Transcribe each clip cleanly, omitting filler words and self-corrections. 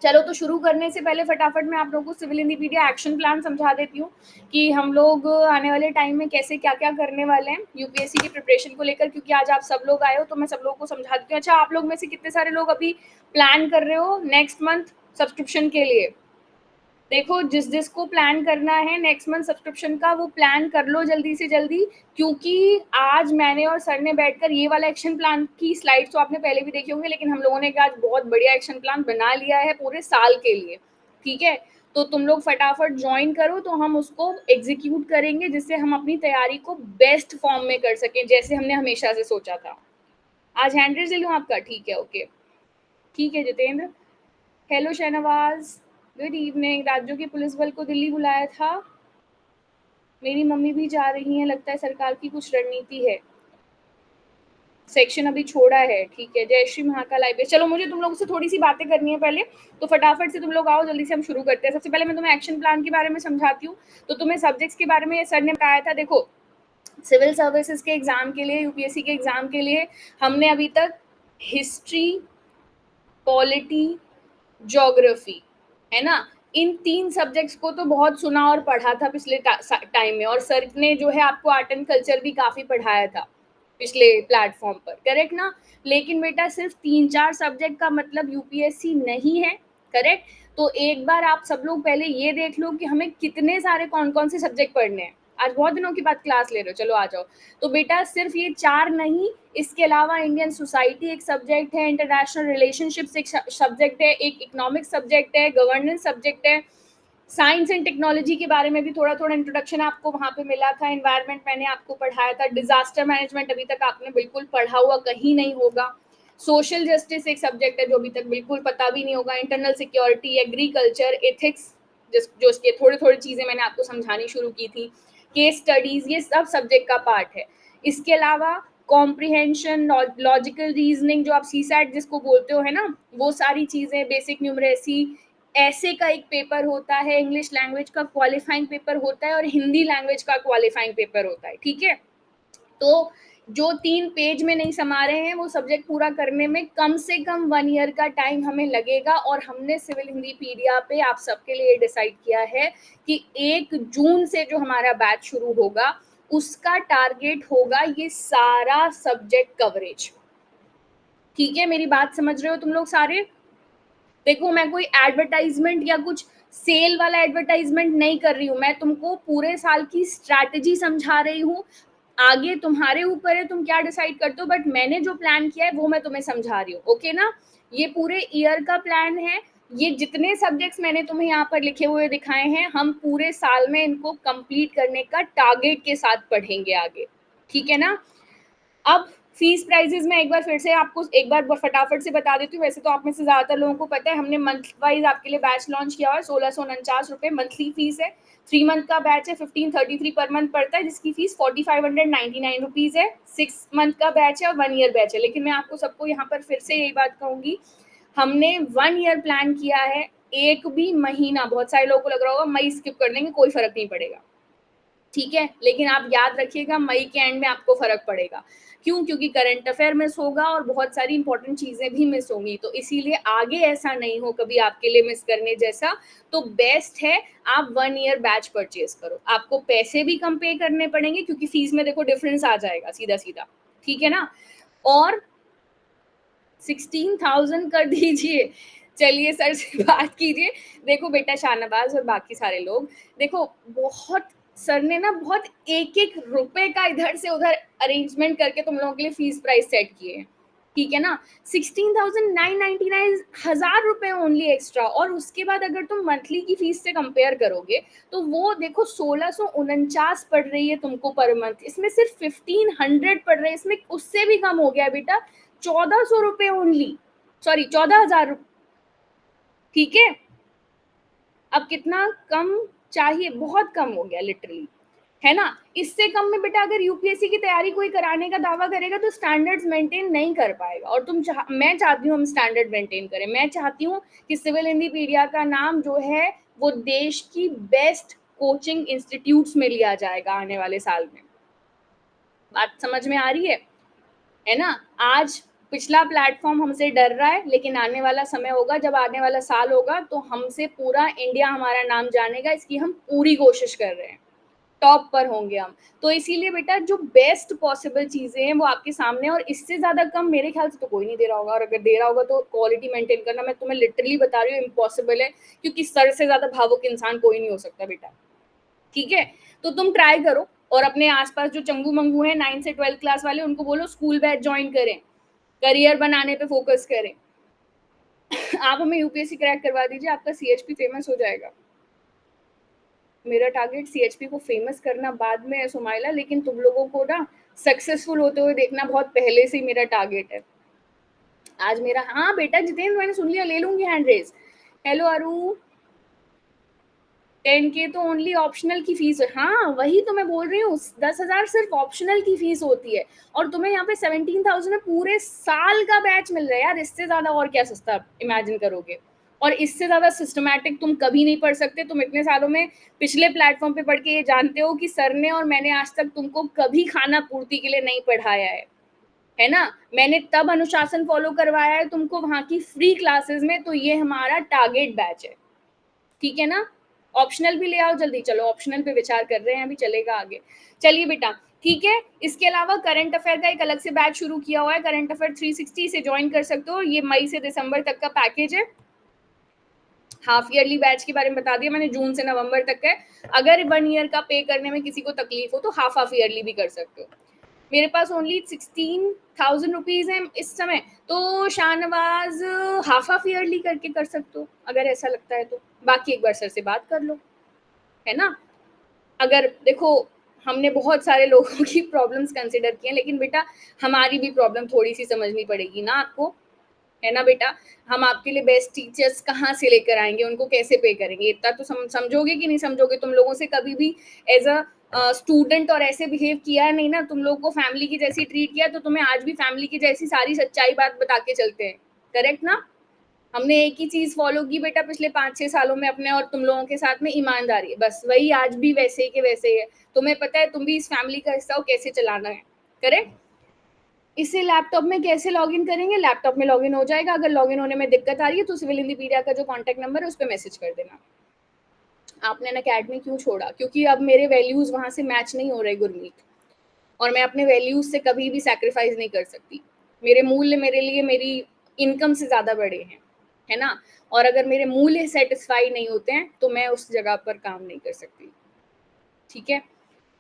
चलो तो शुरू करने से पहले फटाफट मैं आप लोगों को सिविल इंडिपीडिया एक्शन प्लान समझा देती हूँ कि हम लोग आने वाले टाइम में कैसे क्या क्या करने वाले हैं यूपीएससी की प्रिपरेशन को लेकर, क्योंकि आज आप सब लोग आए हो तो मैं सब लोगों को समझा देती हूँ। अच्छा, आप लोग में से कितने सारे लोग अभी प्लान कर रहे हो नेक्स्ट मंथ सब्सक्रिप्शन के लिए? देखो, जिस जिसको प्लान करना है नेक्स्ट मंथ सब्सक्रिप्शन का, वो प्लान कर लो जल्दी से जल्दी, क्योंकि आज मैंने और सर ने बैठकर ये वाला एक्शन प्लान की स्लाइड्स तो आपने पहले भी देखे होंगे, लेकिन हम लोगों ने आज बहुत बढ़िया एक्शन प्लान बना लिया है पूरे साल के लिए। ठीक है, तो तुम लोग फटाफट ज्वाइन करो तो हम उसको एग्जीक्यूट करेंगे, जिससे हम अपनी तैयारी को बेस्ट फॉर्म में कर सकें, जैसे हमने हमेशा से सोचा था। आज हैंड रेज ले लूँ आपका? ठीक है, ओके। ठीक है Jitendra. Hello Shahnawaz, good evening. राज्यों के पुलिस बल को दिल्ली बुलाया था, मेरी मम्मी भी जा रही हैं, लगता है सरकार की कुछ रणनीति है। सेक्शन अभी छोड़ा है, ठीक है। जय श्री महाकाल आईपीएस। चलो, मुझे तुम लोगों से थोड़ी सी बातें करनी है पहले, तो फटाफट से तुम लोग आओ, जल्दी से हम शुरू करते हैं। सबसे पहले मैं तुम्हें एक्शन प्लान के बारे में समझाती हूँ। तो तुम्हें सब्जेक्ट्स के बारे में सर ने बताया था। देखो, सिविल सर्विसेज के एग्जाम के लिए, यूपीएससी के एग्जाम के लिए हमने अभी तक हिस्ट्री, पॉलिटी, ज्योग्राफी, है ना, इन 3 सब्जेक्ट्स को तो बहुत सुना और पढ़ा था पिछले टाइम में, और सर ने जो है आपको आर्ट एंड कल्चर भी काफ़ी पढ़ाया था पिछले प्लेटफॉर्म पर, करेक्ट ना? लेकिन बेटा सिर्फ 3-4 सब्जेक्ट का मतलब यूपीएससी नहीं है, करेक्ट? तो एक बार आप सब लोग पहले ये देख लो कि हमें कितने सारे कौन-कौन से सब्जेक्ट पढ़ने हैं। आज बहुत दिनों के बाद क्लास ले रहे हो, चलो आ जाओ। तो बेटा सिर्फ ये 4 नहीं, इसके अलावा इंडियन सोसाइटी एक सब्जेक्ट है, इंटरनेशनल रिलेशनशिप्स एक सब्जेक्ट है, एक इकोनॉमिक्स सब्जेक्ट है, गवर्नेंस सब्जेक्ट है, साइंस एंड टेक्नोलॉजी के बारे में भी थोड़ा थोड़ा इंट्रोडक्शन आपको वहाँ पे मिला था, एनवायरनमेंट मैंने आपको पढ़ाया था, डिजास्टर मैनेजमेंट अभी तक आपने बिल्कुल पढ़ा हुआ कहीं नहीं होगा, सोशल जस्टिस एक सब्जेक्ट है जो अभी तक बिल्कुल पता भी नहीं होगा, इंटरनल सिक्योरिटी, एग्रीकल्चर, एथिक्स, जो उसके थोड़ी थोड़ी चीज़ें मैंने आपको समझानी शुरू की थी, केस स्टडीज, ये सब सब्जेक्ट का पार्ट है। इसके अलावा कॉम्प्रिहेंशन, लॉजिकल रीजनिंग, जो आप सीसैट जिसको बोलते हो, है ना, वो सारी चीज़ें, बेसिक न्यूमरेसी, ऐसे का एक पेपर होता है, इंग्लिश लैंग्वेज का क्वालिफाइंग पेपर होता है, और हिंदी लैंग्वेज का क्वालिफाइंग पेपर होता है। ठीक है, तो जो 3 पेज में नहीं समा रहे हैं वो सब्जेक्ट पूरा करने में कम से कम 1 ईयर का टाइम हमें लगेगा, और हमने सिविल हिंदीपीडिया पे आप सबके लिए डिसाइड किया है कि 1 जून से जो हमारा बैच शुरू होगा उसका टारगेट होगा ये सारा सब्जेक्ट कवरेज। ठीक है, मेरी बात समझ रहे हो तुम लोग सारे? देखो, मैं कोई एडवर्टाइजमेंट या कुछ सेल वाला एडवर्टाइजमेंट नहीं कर रही हूँ, मैं तुमको पूरे साल की स्ट्रैटेजी समझा रही हूँ। आगे तुम्हारे ऊपर है तुम क्या डिसाइड करते हो, बट मैंने जो प्लान किया है वो मैं तुम्हें समझा रही हूँ, ओके ना? ये पूरे ईयर का प्लान है। ये जितने सब्जेक्ट्स मैंने तुम्हें यहाँ पर लिखे हुए दिखाए हैं, हम पूरे साल में इनको कंप्लीट करने का टारगेट के साथ पढ़ेंगे आगे, ठीक है ना? अब फीस प्राइसेस में एक बार फिर से आपको एक बार फटाफट से बता देती हूँ। वैसे तो आप में से ज़्यादातर लोगों को पता है, हमने मंथ वाइज आपके लिए बैच लॉन्च किया हुआ है। 1649 मंथली फीस है। 3 मंथ का बैच है, 1533 पर मंथ पड़ता है, जिसकी फीस 4599 रुपीज़ है। 6 मंथ का बैच है और 1 ईयर बैच है। लेकिन मैं आपको सबको यहाँ पर फिर से यही बात कहूँगी, हमने 1 ईयर प्लान किया है। एक भी महीना, बहुत सारे लोगों को लग रहा होगा मई स्किप कर देंगे, कोई फर्क नहीं पड़ेगा, ठीक है, लेकिन आप याद रखिएगा मई के एंड में आपको फर्क पड़ेगा। क्यों? क्योंकि करंट अफेयर मिस होगा और बहुत सारी इंपॉर्टेंट चीजें भी मिस होंगी, तो इसीलिए आगे ऐसा नहीं हो कभी आपके लिए मिस करने जैसा। तो बेस्ट है आप 1 ईयर बैच परचेज करो, आपको पैसे भी कम पे करने पड़ेंगे क्योंकि फीस में देखो डिफरेंस आ जाएगा सीधा सीधा, ठीक है ना? और 16,000 कर दीजिए। चलिए सर से बात कीजिए। देखो बेटा शाहनवाज और बाकी सारे लोग, देखो बहुत सर ने ना बहुत एक-एक रुपए का इधर से उधर अरेंजमेंट करके तुम लोगों के लिए फीस प्राइस सेट किए हैं, ठीक है ना? 16,999, 1000 रुपए ओनली एक्स्ट्रा, और उसके बाद अगर तुम मंथली की फीस से कंपेयर करोगे तो वो देखो 1649 पड़ रही है तुमको पर मंथ, इसमें सिर्फ 1500 पड़ रहे हैं, इसमें उससे भी कम हो गया बेटा, 1400 रुपए ओनली, सॉरी 14,000 रुपए, ठीक है? अब कितना कम चाहिए? बहुत कम हो गया लिटरली, है ना? इससे कम में बेटा अगर यूपीएससी की तैयारी कोई कराने का दावा करेगा तो स्टैंडर्ड्स मेंटेन नहीं कर पाएगा, और मैं चाहती हूँ हम स्टैंडर्ड मेंटेन करें। मैं चाहती हूँ कि सिविल इंडिपीडिया का नाम जो है वो देश की बेस्ट कोचिंग इंस्टीट्यूट्स में लिया जाएगा आने वाले साल में। बात समझ में आ रही है ना? आज पिछला प्लेटफॉर्म हमसे डर रहा है, लेकिन आने वाला समय होगा, जब आने वाला साल होगा तो हमसे पूरा इंडिया हमारा नाम जानेगा। इसकी हम पूरी कोशिश कर रहे हैं, टॉप पर होंगे हम। तो इसीलिए बेटा जो बेस्ट पॉसिबल चीजें हैं वो आपके सामने, और इससे ज्यादा कम मेरे ख्याल से तो कोई नहीं दे रहा होगा, और अगर दे रहा होगा तो क्वालिटी मेंटेन करना, मैं तुम्हें लिटरली बता रही हूँ, इम्पॉसिबल है, क्योंकि सर से ज्यादा भावुक इंसान कोई नहीं हो सकता बेटा। ठीक है, तो तुम ट्राई करो, और अपने आसपास जो चंगू मंगू हैं 9 से 12 क्लास वाले, उनको बोलो स्कूल बैच ज्वाइन करें, करियर बनाने पे फोकस करें। आप हमें यूपीएससी क्रैक करवा दीजिए, आपका सीएचपी फेमस हो जाएगा। मेरा टारगेट सीएचपी को फेमस करना बाद में है सुमाइला, लेकिन तुम लोगों को ना सक्सेसफुल होते हुए देखना बहुत पहले से ही मेरा टारगेट है। आज मेरा, हाँ बेटा जितेंद्र, मैंने सुन लिया, ले लूंगी हैंड रेज। हेलो अरु, 10K तो ओनली ऑप्शनल की फीस है। हाँ वही तो मैं बोल रही हूँ, 10,000 सिर्फ ऑप्शनल की फीस होती है, और तुम्हें यहाँ पे 17,000 में पूरे साल का बैच मिल रहा है यार। इससे ज्यादा और क्या सस्ता इमेजिन करोगे? और इससे ज्यादा सिस्टमैटिक तुम कभी नहीं पढ़ सकते। तुम इतने सालों में पिछले प्लेटफॉर्म पे पढ़ के ये जानते हो कि सर ने और मैंने आज तक तुमको कभी खाना पूर्ति के लिए नहीं पढ़ाया है ना। मैंने तब अनुशासन फॉलो करवाया है तुमको वहां की फ्री क्लासेस में, तो ये हमारा टारगेट बैच है, ठीक है ना। ऑप्शनल भी ले आओ जल्दी, चलो ऑप्शनल पे विचार कर रहे हैं, अभी चलेगा आगे। चलिए बेटा, ठीक है। इसके अलावा करंट अफेयर का एक अलग से बैच शुरू किया हुआ है, करंट अफेयर 360 से ज्वाइन कर सकते हो। ये मई से दिसंबर तक का पैकेज है। हाफ ईयरली बैच के बारे में बता दिया मैंने, जून से नवंबर तक है। अगर 1 ईयर का पे करने में किसी को तकलीफ हो तो हाफ हाफ ईयरली भी कर सकते हो। मेरे पास ओनली 16,000 रुपीज है इस समय, तो शाहनवाज हाफ हाफ ईयरली करके कर सकते हो अगर ऐसा लगता है तो। बाकी एक बार सर से बात कर लो, है ना। अगर देखो, हमने बहुत सारे लोगों की प्रॉब्लम्स कंसिडर की हैं, लेकिन बेटा हमारी भी प्रॉब्लम थोड़ी सी समझनी पड़ेगी ना आपको, है ना बेटा। हम आपके लिए बेस्ट टीचर्स कहाँ से लेकर आएंगे, उनको कैसे पे करेंगे, इतना तो समझोगे कि नहीं समझोगे। तुम लोगों से कभी भी एज अ स्टूडेंट और ऐसे बिहेव किया नहीं ना, तुम लोगों को फैमिली की जैसी ट्रीट किया, तो तुम्हें आज भी फैमिली की जैसी सारी सच्चाई बात बता के चलते हैं, करेक्ट ना। हमने एक ही चीज फॉलो की बेटा पिछले 5-6 सालों में अपने और तुम लोगों के साथ में, ईमानदारी, बस वही आज भी वैसे ही के वैसे ही है। तुम्हें पता है तुम भी इस फैमिली का हिस्सा हो, कैसे चलाना है, करेक्ट। इसे लैपटॉप में कैसे लॉगिन करेंगे, लैपटॉप में लॉगिन हो जाएगा। अगर लॉगिन होने में दिक्कत आ रही है तो सिविल इंजीनियर का जो कॉन्टैक्ट नंबर है उस पर मैसेज कर देना। आपने ना अकेडमी क्यों छोड़ा? क्योंकि अब मेरे वैल्यूज वहां से मैच नहीं हो रहे गुरमीत, और मैं अपने वैल्यूज से कभी भी सैक्रिफाइस नहीं कर सकती। मेरे मूल्य मेरे लिए मेरी इनकम से ज्यादा बड़े हैं, है ना। और अगर मेरे मूल्य सेटिस्फाई नहीं होते हैं तो मैं उस जगह पर काम नहीं कर सकती, ठीक है।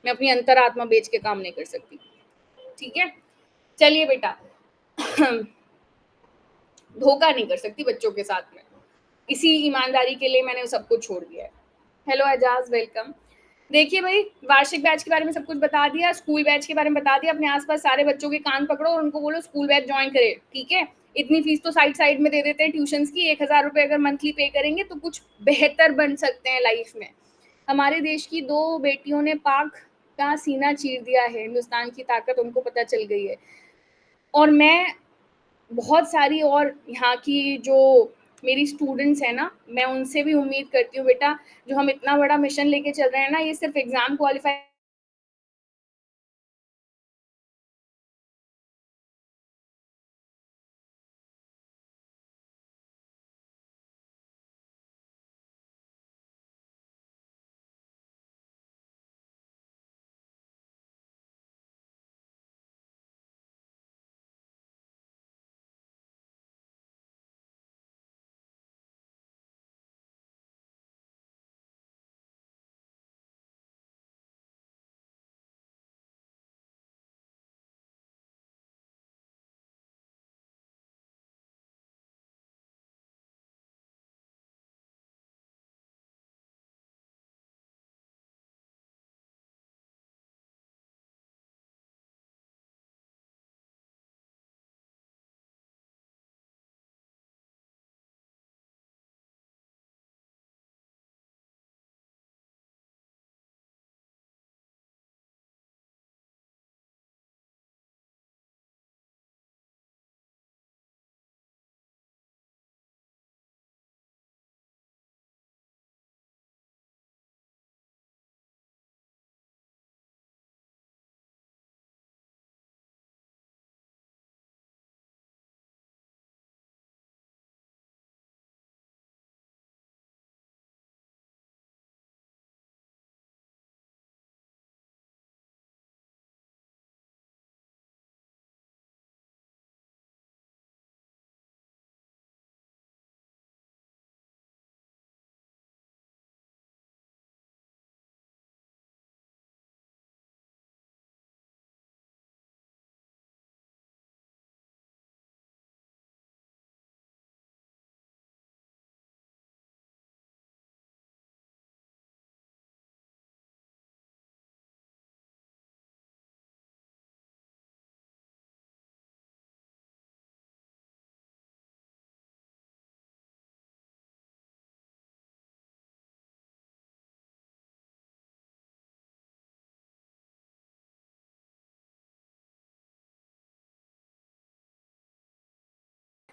मैं अपनी अंतरात्मा बेच के काम नहीं कर सकती, ठीक है। चलिए बेटा, धोखा नहीं कर सकती बच्चों के साथ में, इसी ईमानदारी के लिए मैंने सब कुछ छोड़ दिया है। Hello Ejaz, welcome. देखिए भाई, वार्षिक बैच के बारे में सब कुछ बता दिया, स्कूल बैच के बारे में बता दिया। अपने आसपास सारे बच्चों के कान पकड़ो और उनको बोलो स्कूल बैच ज्वाइन करे, ठीक है। इतनी फीस तो साइड साइड में दे देते हैं ट्यूशन की, 1,000 रुपए अगर मंथली पे करेंगे तो कुछ बेहतर बन सकते हैं लाइफ में। हमारे देश की 2 बेटियों ने पाक का सीना चीर दिया है, हिंदुस्तान की ताकत उनको पता चल गई है। और मैं बहुत सारी और यहाँ की जो मेरी स्टूडेंट्स हैं ना, मैं उनसे भी उम्मीद करती हूँ बेटा, जो हम इतना बड़ा मिशन लेके चल रहे हैं ना, ये सिर्फ exam qualify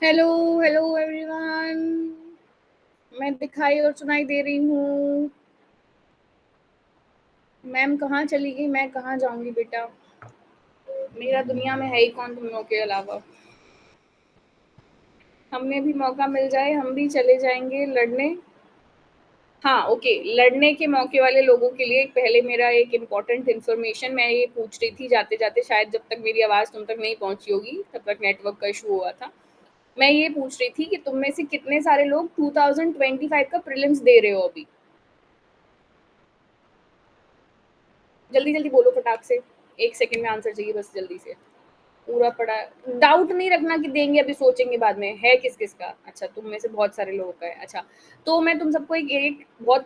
hello hello everyone, मैं दिखाई और सुनाई दे रही हूँ। मैम कहाँ चली गई? मैं कहाँ जाऊंगी बेटा? मेरा दुनिया में है ही कौन तुम लोगों के अलावा? हमें भी मौका मिल जाए हम भी चले जाएंगे लड़ने। हाँ ओके, लड़ने के मौके वाले लोगों के लिए पहले मेरा एक इम्पॉर्टेंट इन्फॉर्मेशन मैं ये पूछ रही थी जाते जाते, शायद जब तक मेरी आवाज़ तुम तक नहीं पहुंची होगी तब तक नेटवर्क का इशू हुआ था। मैं ये पूछ रही थी कि तुम में से कितने सारे लोग 2025 का प्रीलिम्स दे रहे हो अभी? जल्दी जल्दी बोलो फटाक से, 1 सेकंड में आंसर चाहिए बस जल्दी से। पूरा पड़ा? डाउट नहीं रखना कि देंगे, अभी सोचेंगे बाद में। है किस किस का? अच्छा, तुम में से बहुत सारे लोगों का है। अच्छा, तो मैं तुम सबको एक बहुत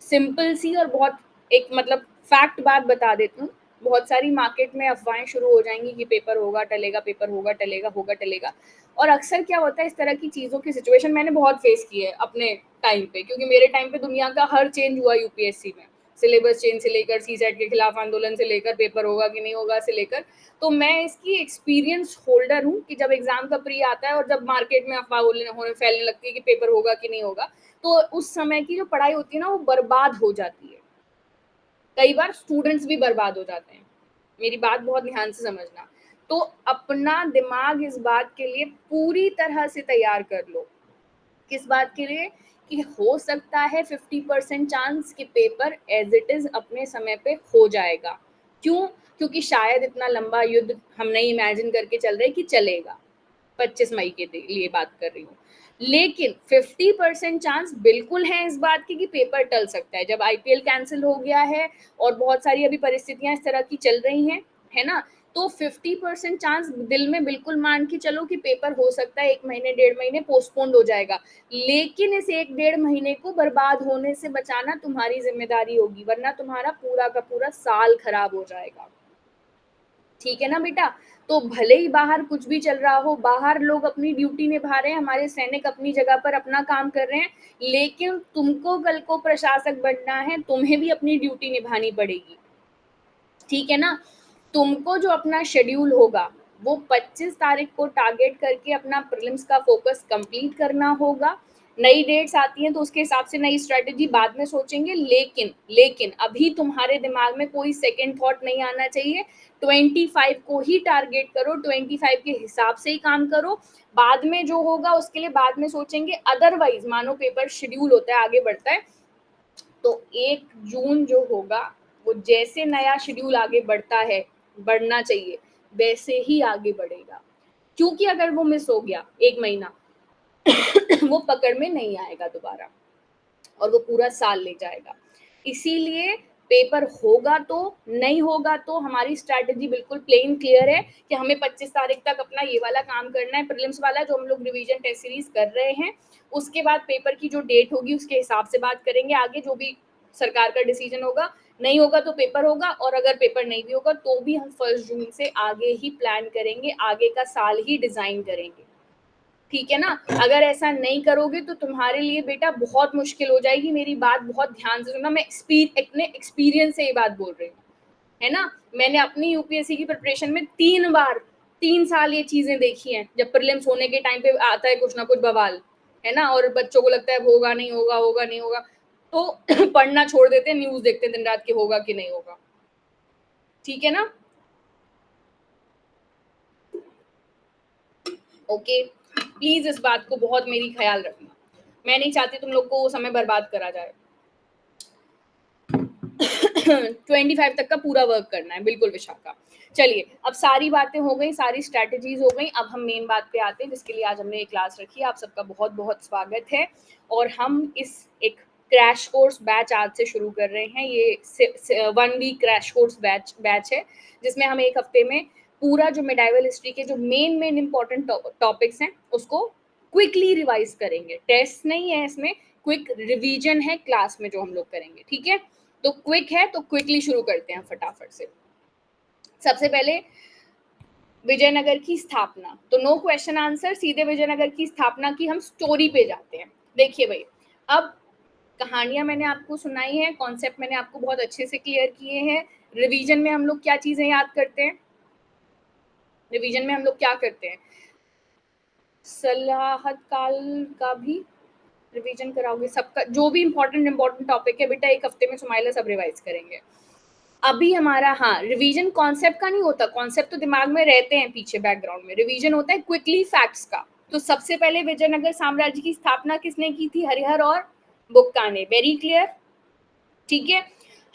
सिंपल सी और बहुत एक मतलब फैक्ट बात बता देती हूँ। बहुत सारी मार्केट में अफवाहें शुरू हो जाएंगी कि पेपर होगा टलेगा, पेपर होगा टलेगा, होगा टलेगा। और अक्सर क्या होता है, इस तरह की चीज़ों की सिचुएशन मैंने बहुत फेस की है अपने टाइम पे, क्योंकि मेरे टाइम पे दुनिया का हर चेंज हुआ यूपीएससी में। सिलेबस चेंज से लेकर सीसेट के खिलाफ आंदोलन से लेकर पेपर होगा कि नहीं होगा से लेकर, तो मैं इसकी एक्सपीरियंस होल्डर हूँ कि जब एग्जाम का प्री आता है और जब मार्केट में अफवाह होने फैलने लगती है कि पेपर होगा कि नहीं होगा, तो उस समय की जो पढ़ाई होती है ना वो बर्बाद हो जाती है। कई बार स्टूडेंट्स भी बर्बाद हो जाते हैं। मेरी बात बहुत ध्यान से समझना। तो अपना दिमाग इस बात के लिए पूरी तरह से तैयार कर लो। किस बात के लिए? कि हो सकता है 50% चांस कि पेपर एज इट इज अपने समय पे हो जाएगा। क्यों? क्योंकि शायद इतना लंबा युद्ध हम नहीं इमेजिन करके चल रहे कि चलेगा। 25 मई के लिए बात कर रही हूँ। लेकिन 50% चांस बिल्कुल है इस बात की कि पेपर टल सकता है। जब आईपीएल कैंसिल हो गया है और बहुत सारी अभी परिस्थितियां इस तरह की चल रही हैं, है ना? तो 50% चांस दिल में बिल्कुल मान के चलो कि पेपर हो सकता है 1 महीने 1.5 महीने पोस्टपोन्ड हो जाएगा। लेकिन इस 1 1.5 महीने को बर्बाद होने से बचाना तुम्हारी जिम्मेदारी होगी, वरना तुम्हारा पूरा का पूरा साल खराब हो जाएगा। ठीक है ना बेटा? तो भले ही बाहर कुछ भी चल रहा हो, बाहर लोग अपनी ड्यूटी निभा रहे हैं, हमारे सैनिक अपनी जगह पर अपना काम कर रहे हैं, लेकिन तुमको कल को प्रशासक बनना है, तुम्हें भी अपनी ड्यूटी निभानी पड़ेगी। ठीक है ना? तुमको जो अपना शेड्यूल होगा वो 25 तारीख को टारगेट करके अपना प्रीलिम्स का फोकस कंप्लीट करना होगा। नई डेट्स आती हैं तो उसके हिसाब से नई स्ट्रेटेजी बाद में सोचेंगे, लेकिन लेकिन अभी तुम्हारे दिमाग में कोई सेकंड थॉट नहीं आना चाहिए। 25 को ही टारगेट करो, 25 के हिसाब से ही काम करो। बाद में जो होगा उसके लिए बाद में सोचेंगे। अदरवाइज मानो पेपर शेड्यूल होता है, आगे बढ़ता है, तो 1 जून जो होगा वो जैसे नया शेड्यूल आगे बढ़ता है, बढ़ना चाहिए, वैसे ही आगे बढ़ेगा। क्योंकि अगर वो मिस हो गया 1 महीना वो पकड़ में नहीं आएगा दोबारा और वो पूरा साल ले जाएगा। इसीलिए पेपर होगा तो नहीं होगा तो हमारी स्ट्रैटेजी बिल्कुल प्लेन क्लियर है कि हमें 25 तारीख तक अपना ये वाला काम करना है, प्रीलिम्स वाला जो हम लोग रिवीजन टेस्ट सीरीज कर रहे हैं। उसके बाद पेपर की जो डेट होगी उसके हिसाब से बात करेंगे, आगे जो भी सरकार का डिसीजन होगा। नहीं होगा तो पेपर होगा, और अगर पेपर नहीं भी होगा तो भी हम 1 जून से आगे ही प्लान करेंगे, आगे का साल ही डिजाइन करेंगे। ठीक है ना? अगर ऐसा नहीं करोगे तो तुम्हारे लिए बेटा बहुत मुश्किल हो जाएगी। मेरी बात बहुत ध्यान से सुनना, मैं अपने एक्सपीरियंस से ये बात बोल रही हूँ, है ना? मैंने अपनी यूपीएससी की प्रिपरेशन में 3 बार 3 साल ये चीजें देखी हैं। जब प्रीलिम्स होने के टाइम पे आता है कुछ ना कुछ बवाल, है ना, और बच्चों को लगता है होगा नहीं होगा, होगा नहीं होगा, तो पढ़ना छोड़ देते हैं, न्यूज देखते हैं दिन रात कि होगा कि नहीं होगा। ठीक है ना? ओके, प्लीज इस बात को बहुत मेरी ख्याल रखना। मैं नहीं चाहती तुम लोग को वो समय बर्बाद करा जाए। 25 तक का पूरा वर्क करना है, बिल्कुल विशाखा। चलिए, अब सारी बातें हो गई, सारी स्ट्रैटेजीज हो गई, अब हम मेन बात पे आते हैं जिसके लिए आज हमने एक क्लास रखी है। आप सबका बहुत बहुत स्वागत है। और हम इस एक क्रैश कोर्स बैच आज से शुरू कर रहे हैं। ये 1 वीक क्रैश कोर्स बैच है, जिसमें हम एक हफ्ते में पूरा जो मेडाइवल हिस्ट्री के जो मेन मेन इंपॉर्टेंट टॉपिक्स हैं उसको क्विकली रिवाइज करेंगे। टेस्ट नहीं है इसमें, क्विक रिवीजन है क्लास में जो हम लोग करेंगे। ठीक है? तो क्विक है तो क्विकली शुरू करते हैं फटाफट से। सबसे पहले विजयनगर की स्थापना, तो नो क्वेश्चन आंसर, सीधे विजयनगर की स्थापना की हम स्टोरी पे जाते हैं। देखिए भाई, अब कहानियां मैंने आपको सुनाई है, कॉन्सेप्ट मैंने आपको बहुत अच्छे से क्लियर किए हैं। रिवीजन में हम लोग क्या चीजें याद करते हैं? रिवीजन में हम लोग क्या करते हैं? सलाहत काल का भी रिवीजन कराओगे? सबका जो भी इंपॉर्टेंट टॉपिक है बेटा, एक हफ्ते में सुमाइला सब रिवाइज करेंगे। अभी हमारा, हाँ, रिवीजन कॉन्सेप्ट का नहीं होता, कॉन्सेप्ट तो दिमाग में रहते हैं पीछे बैकग्राउंड में, रिवीजन होता है क्विकली फैक्ट्स का। तो सबसे पहले विजयनगर साम्राज्य की स्थापना किसने की थी? हरिहर और बुक्का ने। वेरी क्लियर, ठीक है।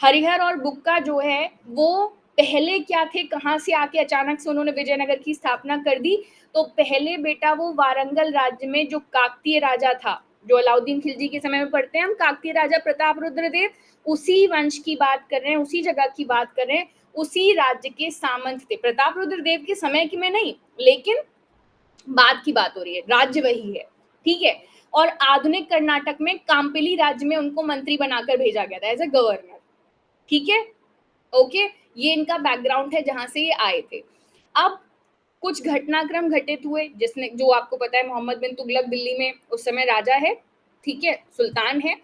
हरिहर और बुक्का जो है वो पहले क्या थे, कहाँ से आके अचानक से उन्होंने विजयनगर की स्थापना कर दी? तो पहले बेटा वो वारंगल राज्य में जो काकतीय राजा था, जो अलाउद्दीन खिलजी के समय में पढ़ते हैं हम, काकतीय राजा प्रताप रुद्रदेव, उसी वंश की बात कर रहे हैं, उसी जगह की बात कर रहे हैं, उसी राज्य के सामंत थे। प्रताप रुद्रदेव के समय की में नहीं, लेकिन बाद की बात हो रही है, राज्य वही है, ठीक है। और आधुनिक कर्नाटक में काम्पिली राज्य में उनको मंत्री बनाकर भेजा गया था एज ए गवर्नर, ठीक है, ओके। ये इनका बैकग्राउंड है जहां से ये आए थे। अब कुछ घटनाक्रम घटित हुए, जिसने, जो आपको पता है, मोहम्मद बिन तुगलक दिल्ली में उस समय राजा है, ठीक है, सुल्तान है,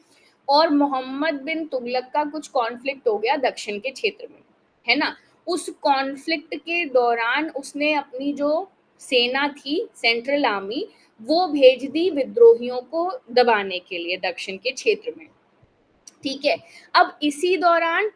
और मोहम्मद बिन तुगलक का कुछ कॉन्फ्लिक्ट हो गया दक्षिण के क्षेत्र में, है ना। उस कॉन्फ्लिक्ट के दौरान उसने अपनी जो सेना थी, सेंट्रल आर्मी, वो भेज दी विद्रोहियों को दबाने के लिए दक्षिण के क्षेत्र में, ठीक है। अब इसी दौरान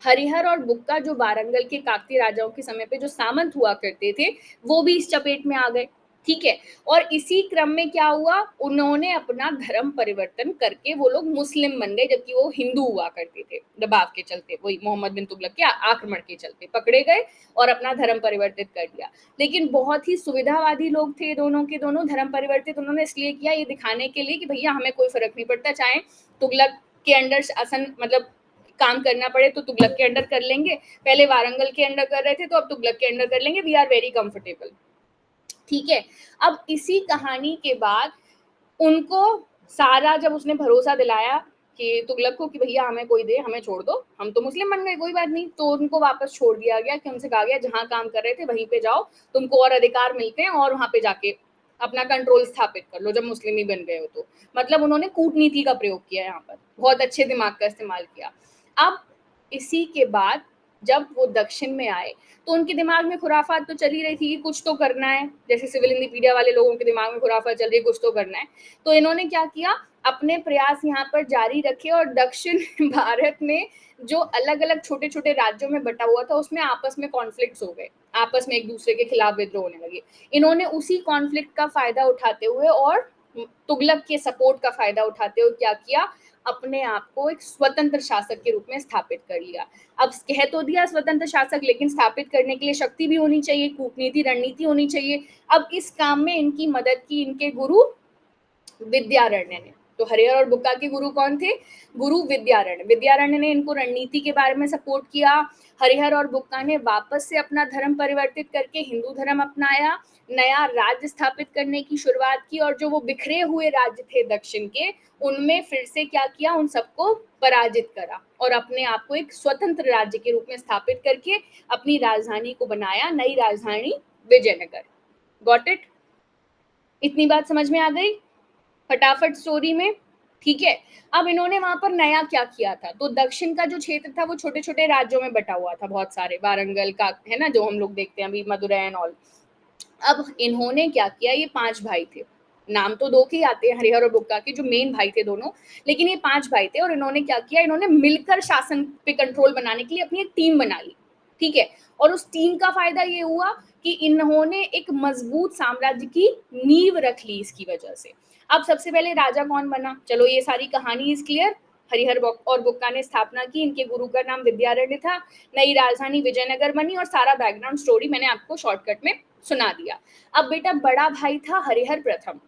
हरिहर और बुक्का, जो वारंगल के काकतीय राजाओं के समय पे जो सामंत हुआ करते थे, वो भी इस चपेट में आ गए, ठीक है। और इसी क्रम में क्या हुआ, उन्होंने अपना धर्म परिवर्तन करके वो लोग मुस्लिम बन गए, जबकि वो हिंदू हुआ करते थे। दबाव के चलते, वही मोहम्मद बिन तुगलक के आक्रमण के चलते पकड़े गए और अपना धर्म परिवर्तित कर दिया। लेकिन बहुत ही सुविधावादी लोग थे दोनों के दोनों। धर्म परिवर्तित उन्होंने इसलिए किया, ये दिखाने के लिए कि भैया हमें कोई फर्क नहीं पड़ता, चाहे तुगलक के अंडर शासन, मतलब काम करना पड़े तो तुगलक के अंडर कर लेंगे, पहले वारंगल के अंडर कर रहे थे तो अब तुगलक के अंडर कर लेंगे, वी आर वेरी कंफर्टेबल, ठीक है। अब इसी कहानी के बाद उनको सारा, जब उसने भरोसा दिलाया कि तुगलक को कि भैया हमें कोई दे, हमें छोड़ दो, हम तो मुस्लिम बन गए, कोई बात नहीं, तो उनको वापस छोड़ दिया गया कि उनसे कहा गया जहां काम कर रहे थे वहीं पे जाओ, तुमको और अधिकार मिलते हैं और वहां पे जाके अपना कंट्रोल स्थापित कर लो जब मुस्लिम ही बन गए हो तो। मतलब उन्होंने कूटनीति का प्रयोग किया, यहाँ पर बहुत अच्छे दिमाग का इस्तेमाल किया। अब इसी के बाद जब वो दक्षिण में आए तो उनके दिमाग में खुराफात तो चली रही थी कि कुछ तो करना है, जैसे सिविल इंडिपीडिया वाले लोगों के दिमाग में खुराफात चल रही है, कुछ तो करना है। तो इन्होंने क्या किया, अपने प्रयास यहाँ पर जारी रखे और दक्षिण भारत में जो अलग अलग छोटे छोटे राज्यों में बटा हुआ था उसमें आपस में कॉन्फ्लिक्ट्स हो गए, आपस में एक दूसरे के खिलाफ विद्रोह होने लगे। इन्होंने उसी कॉन्फ्लिक्ट का फायदा उठाते हुए और तुगलक के सपोर्ट का फायदा उठाते हुए क्या किया, अपने आप को एक स्वतंत्र शासक के रूप में स्थापित कर लिया। अब कह तो दिया स्वतंत्र शासक, लेकिन स्थापित करने के लिए शक्ति भी होनी चाहिए, कूटनीति रणनीति होनी चाहिए। अब इस काम में इनकी मदद की इनके गुरु विद्यारण्य ने। तो हरिहर और बुक्का के गुरु कौन थे? गुरु विद्यारण्य। विद्यारण्य ने इनको रणनीति के बारे में सपोर्ट किया। हरिहर और बुक्का ने वापस से अपना धर्म परिवर्तित करके हिंदू धर्म अपनाया, नया राज्य स्थापित करने की शुरुआत की, और जो वो बिखरे हुए राज्य थे दक्षिण के, उनमें फिर से क्या किया, उन सबको पराजित करा और अपने आप को एक स्वतंत्र राज्य के रूप में स्थापित करके अपनी राजधानी को बनाया, नई राजधानी विजयनगर। Got it? इतनी बात समझ में आ गई फटाफट स्टोरी में, ठीक है। अब इन्होंने वहां पर नया क्या किया था, तो दक्षिण का जो क्षेत्र था वो छोटे छोटे राज्यों में बटा हुआ था, बहुत सारे, वारंगल का है ना, जो हम लोग देखते हैं अभी, मदुरै एंड ऑल। अब इन्होंने क्या किया, ये 5 भाई थे, नाम तो 2 के ही आते हैं, हरिहर और बुक्का के, जो मेन भाई थे दोनों, लेकिन ये 5 भाई थे। और इन्होंने क्या किया, इन्होंने मिलकर शासन पे कंट्रोल बनाने के लिए अपनी एक टीम बना ली, ठीक है। और उस टीम का फायदा ये हुआ कि इन्होंने एक मजबूत साम्राज्य की नींव रख ली इसकी वजह से। अब सबसे पहले राजा कौन बना, चलो ये सारी कहानी इज क्लियर। हरिहर और बुक्का ने स्थापना की, इनके गुरु का नाम विद्यारण्य था, नई राजधानी विजयनगर बनी, और सारा बैकग्राउंड स्टोरी मैंने आपको शॉर्टकट में सुना दिया। अब बेटा बड़ा भाई था हरिहर प्रथम।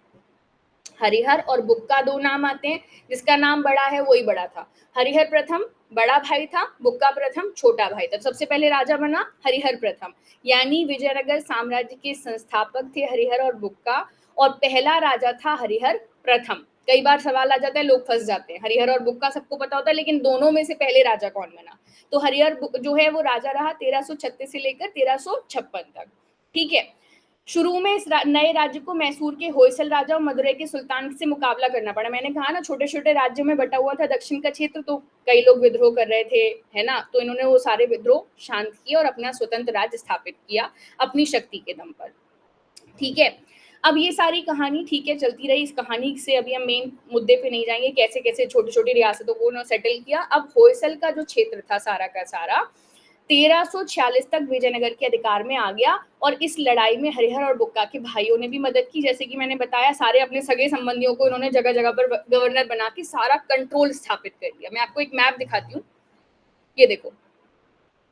हरिहर और बुक्का 2 नाम आते हैं, जिसका नाम बड़ा है वही बड़ा था। हरिहर प्रथम बड़ा भाई था, बुक्का प्रथम छोटा भाई था। सबसे पहले राजा बना हरिहर प्रथम, यानी विजयनगर साम्राज्य के संस्थापक थे हरिहर और बुक्का, और पहला राजा था हरिहर प्रथम। कई बार सवाल आ जाता है, लोग फंस जाते हैं, हरिहर और बुक्का सबको पता होता है, लेकिन दोनों में से पहले राजा कौन बना? तो हरिहर जो है वो राजा रहा 1336 से लेकर 1356 तक, ठीक है। शुरू में इस नए राज्य को मैसूर के होयसल राजा और मदुरै के सुल्तान से मुकाबला करना पड़ा। मैंने कहा ना, छोटे छोटे राज्यों में बटा हुआ था दक्षिण का क्षेत्र, तो कई लोग विद्रोह कर रहे थे, है ना। तो इन्होंने वो सारे विद्रोह शांत किए और अपना स्वतंत्र राज्य स्थापित किया अपनी शक्ति के दम पर, ठीक है। अब ये सारी कहानी ठीक है चलती रही, इस कहानी से अभी हम मेन मुद्दे पे नहीं जाएंगे, कैसे कैसे छोटी छोटी रियासतों को उन्होंने सेटल किया। अब होयसल का जो क्षेत्र था सारा का सारा 1346 तक विजयनगर के अधिकार में आ गया, और इस लड़ाई में हरिहर और बुक्का के भाइयों ने भी मदद की। जैसे कि मैंने बताया, सारे अपने सगे संबंधियों को इन्होंने जगह जगह पर गवर्नर बना के सारा कंट्रोल स्थापित कर दिया। मैं आपको एक मैप दिखाती हूँ, ये देखो,